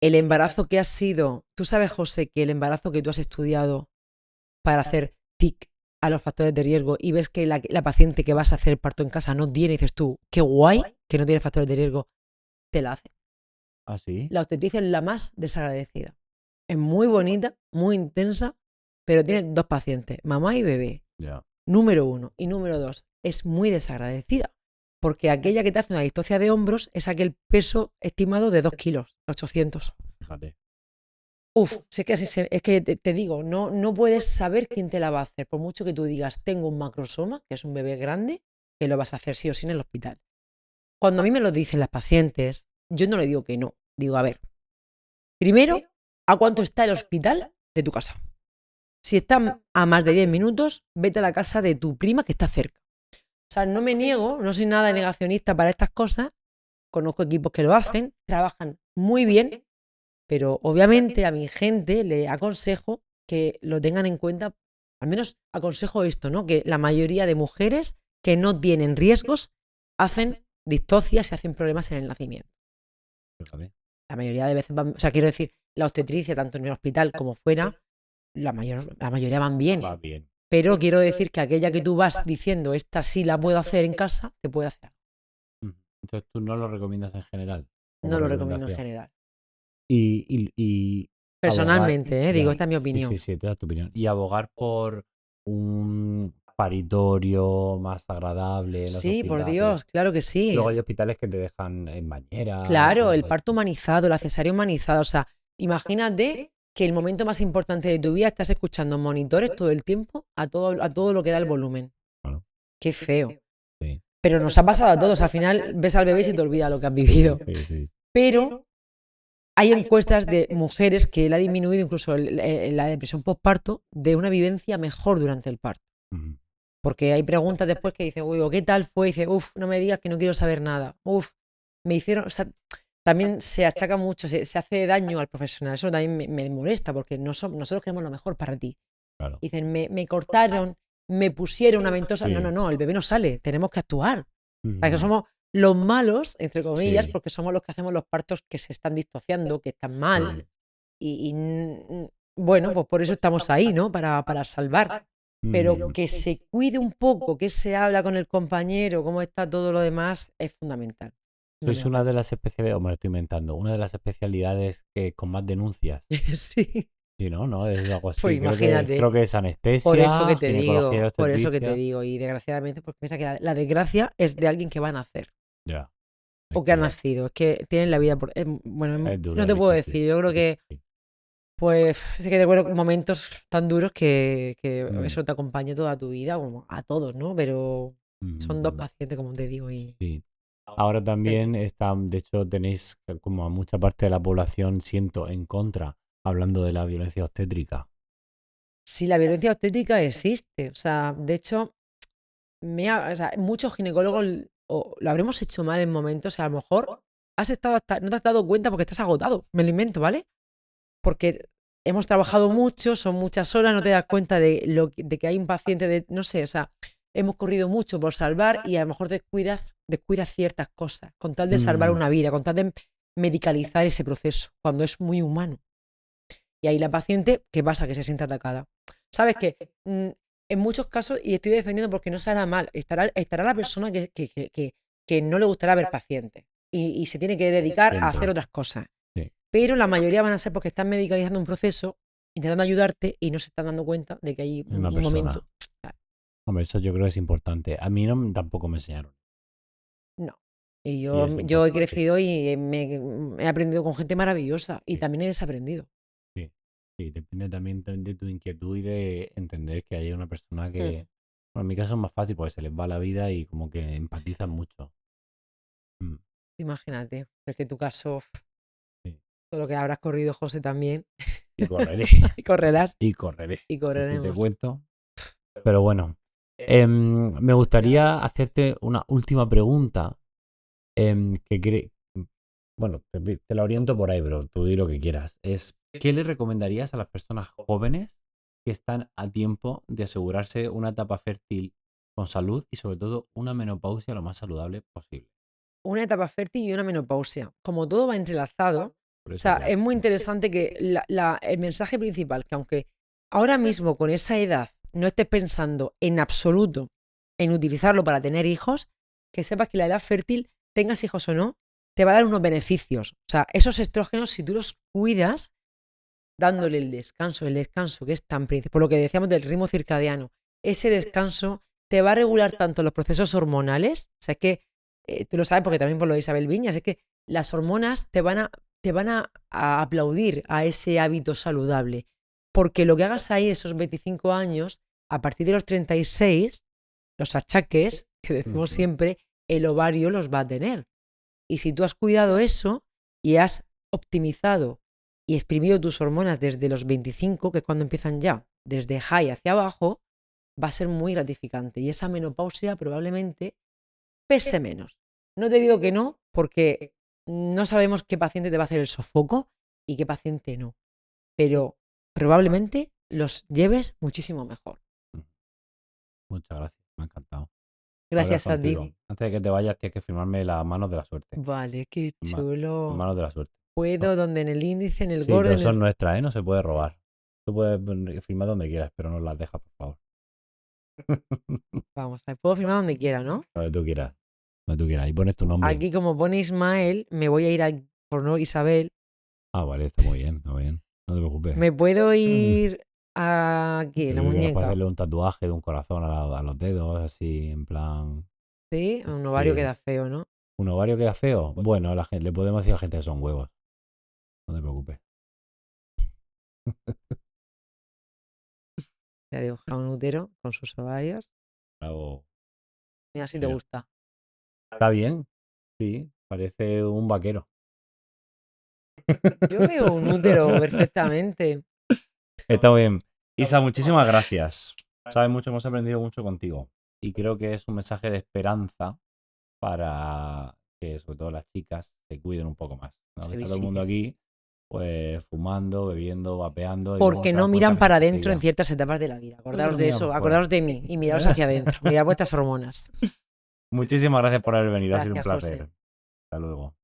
el embarazo que has sido, tú sabes, José, que el embarazo que tú has estudiado para hacer TIC a los factores de riesgo y ves que la paciente que vas a hacer parto en casa no tiene, y dices tú, qué guay que no tiene factores de riesgo, te la hace. ¿Ah, sí? La obstetricia es la más desagradecida. Es muy bonita, muy intensa, pero tiene 2 pacientes, mamá y bebé. Ya. Número 1. Y número 2, es muy desagradecida. Porque aquella que te hace una distocia de hombros es aquel peso estimado de 2 kilos, 800. Fíjate. Si es que, es que te digo, no puedes saber quién te la va a hacer. Por mucho que tú digas, tengo un macrosoma, que es un bebé grande, que lo vas a hacer sí o sí en el hospital. Cuando a mí me lo dicen las pacientes, yo no le digo que no. Digo, a ver, primero, ¿a cuánto está el hospital de tu casa? Si está a más de 10 minutos, vete a la casa de tu prima que está cerca. O sea, no me niego, no soy nada negacionista para estas cosas. Conozco equipos que lo hacen, trabajan muy bien, pero obviamente a mi gente le aconsejo que lo tengan en cuenta. Al menos aconsejo esto, ¿no? Que la mayoría de mujeres que no tienen riesgos hacen distocias y hacen problemas en el nacimiento. Fíjate. La mayoría de veces van, o sea, quiero decir, la obstetricia, tanto en el hospital como fuera, la mayoría van bien. Va bien. Pero quiero decir que aquella que tú vas diciendo, esta sí la puedo hacer en casa, te puede hacer. Entonces tú no lo recomiendas en general. No lo recomiendo en general. Y Personalmente, abogar, digo, ya, esta es mi opinión. Sí, te das tu opinión. Y abogar por un paritorio más agradable en los Sí, por hospitales. Dios, claro que sí. Luego hay hospitales que te dejan en bañeras. Claro, el pues, parto humanizado, la cesárea humanizada. O sea, imagínate que el momento más importante de tu vida estás escuchando monitores todo el tiempo a todo lo que da el volumen. Claro. Qué feo. Sí. Pero nos ha pasado a todos. Al final ves al bebé y se te olvida lo que has vivido. Sí. Pero hay encuestas de mujeres que le ha disminuido incluso la depresión postparto de una vivencia mejor durante el parto. Ujú. Porque hay preguntas después que dicen, uy, ¿qué tal fue? Y dice, no me digas que no quiero saber nada. Me hicieron. O sea, también se achaca mucho, se hace daño al profesional. Eso también me molesta porque nosotros queremos lo mejor para ti. Claro. Dicen, me cortaron, me pusieron una ventosa. Sí. No, el bebé no sale, tenemos que actuar. Ujú. O sea, que somos los malos, entre comillas, Sí. porque somos los que hacemos los partos que se están distociando, que están mal. Y bueno, pues por eso estamos ahí, ¿no? Para salvar. Pero que se cuide un poco, que se habla con el compañero, cómo está todo lo demás, es fundamental. Sois una de las especialidades, o me lo estoy inventando, una de las especialidades con más denuncias. Sí. Sí, ¿no? Es algo así. Pues imagínate. Creo que es anestesia, Por eso que te ginecología y digo, obstetricia. y desgraciadamente, pues piensa que la desgracia es de alguien que va a nacer Ya. o que ha nacido, es que tienen la vida por. Bueno, Es duro, no te es puedo difícil, decir, yo creo es que, difícil. pues, es que te acuerdo momentos tan duros que Mm. eso te acompaña toda tu vida, como a todos, ¿no? Pero son 2 Mm. pacientes, como te digo, y Sí. Ahora también están, de hecho, tenéis como a mucha parte de la población, siento, en contra, hablando de la violencia obstétrica. sí, la violencia obstétrica existe. O sea, de hecho, o sea, muchos ginecólogos lo habremos hecho mal en momentos, o sea, a lo mejor no te has dado cuenta porque estás agotado, me lo invento, ¿vale? Porque hemos trabajado mucho, son muchas horas, no te das cuenta de que hay un paciente no sé, o sea, hemos corrido mucho por salvar y a lo mejor descuidas ciertas cosas, con tal de salvar una vida, con tal de medicalizar ese proceso, cuando es muy humano. Y ahí la paciente, ¿qué pasa? Que se siente atacada. ¿Sabes qué? En muchos casos, y estoy defendiendo porque no se hará mal, estará la persona que no le gustará ver pacientes y se tiene que dedicar a hacer otras cosas. Sí. Pero la mayoría van a ser porque están medicalizando un proceso, intentando ayudarte y no se están dando cuenta de que hay Una un persona. momento. Hombre, eso yo creo que es importante. A mí tampoco me enseñaron. No. Y Y yo es he importante. crecido y he aprendido con gente maravillosa y Sí. también he desaprendido. Sí, depende también de tu inquietud y de entender que hay una persona que, bueno, en mi caso es más fácil porque se les va la vida y como que empatizan mucho. Mm. Imagínate, es que en tu caso, Sí. todo lo que habrás corrido, José, también. Y correré. Y correrás. Y correré. Y Si te correremos. cuento. Pero bueno, me gustaría hacerte una última pregunta. Bueno, te la oriento por ahí, pero tú di lo que quieras. ¿Qué le recomendarías a las personas jóvenes que están a tiempo de asegurarse una etapa fértil con salud y sobre todo una menopausia lo más saludable posible? Una etapa fértil y una menopausia. Como todo va entrelazado, Por o eso sea, ya. es muy interesante que el mensaje principal, que aunque ahora mismo con esa edad no estés pensando en absoluto en utilizarlo para tener hijos, que sepas que la edad fértil, tengas hijos o no, te va a dar unos beneficios. O sea, esos estrógenos, si tú los cuidas, dándole el descanso que es tan principal, por lo que decíamos del ritmo circadiano, ese descanso te va a regular tanto los procesos hormonales, o sea, es que tú lo sabes porque también por lo de Isabel Viñas, es que las hormonas te van a aplaudir a ese hábito saludable, porque lo que hagas ahí esos 25 años, a partir de los 36, los achaques, que decimos siempre, el ovario los va a tener. Y si tú has cuidado eso y has optimizado y exprimido tus hormonas desde los 25, que es cuando empiezan ya, desde high hacia abajo, va a ser muy gratificante. Y esa menopausia probablemente pese menos. No te digo que no, porque no sabemos qué paciente te va a hacer el sofoco y qué paciente no. Pero probablemente los lleves muchísimo mejor. Muchas gracias, me ha encantado. Gracias a ti. Antes de que te vayas, tienes que firmarme las manos de la suerte. Vale, qué chulo. Manos de la suerte. Puedo, donde en el índice, en el Sí, gordo. pero son nuestras, no se puede robar. Tú puedes firmar donde quieras, pero no las dejas, por favor. Vamos, puedo firmar donde quiera, ¿no? Donde tú quieras. Donde tú quieras. Y pones tu nombre. Aquí, como pone Ismael, me voy a ir por no Isabel. Ah, vale, está muy bien, está bien. No te preocupes. Me puedo ir aquí, en la muñeca. Puedes hacerle un tatuaje de un corazón a los dedos, así, en plan. Sí, un ovario queda feo, ¿no? ¿Un ovario queda feo? Bueno, le podemos decir a la gente que son huevos. No te preocupes. Te ha dibujado un útero con sus ovarios. Bravo. Mira si te gusta. Está bien, sí, parece un vaquero. Yo veo un útero perfectamente. Está bien. Isa, muchísimas gracias. Sabes mucho, hemos aprendido mucho contigo. Y creo que es un mensaje de esperanza para que, sobre todo las chicas, se cuiden un poco más, ¿no? Que está todo el mundo aquí, pues fumando, bebiendo, vapeando. Porque no miran para adentro en ciertas etapas de la vida. Acordaos de eso, acordaos de mí y miraos hacia adentro. Mirad vuestras hormonas. Muchísimas gracias por haber venido, ha sido un Gracias, placer. José. Hasta luego.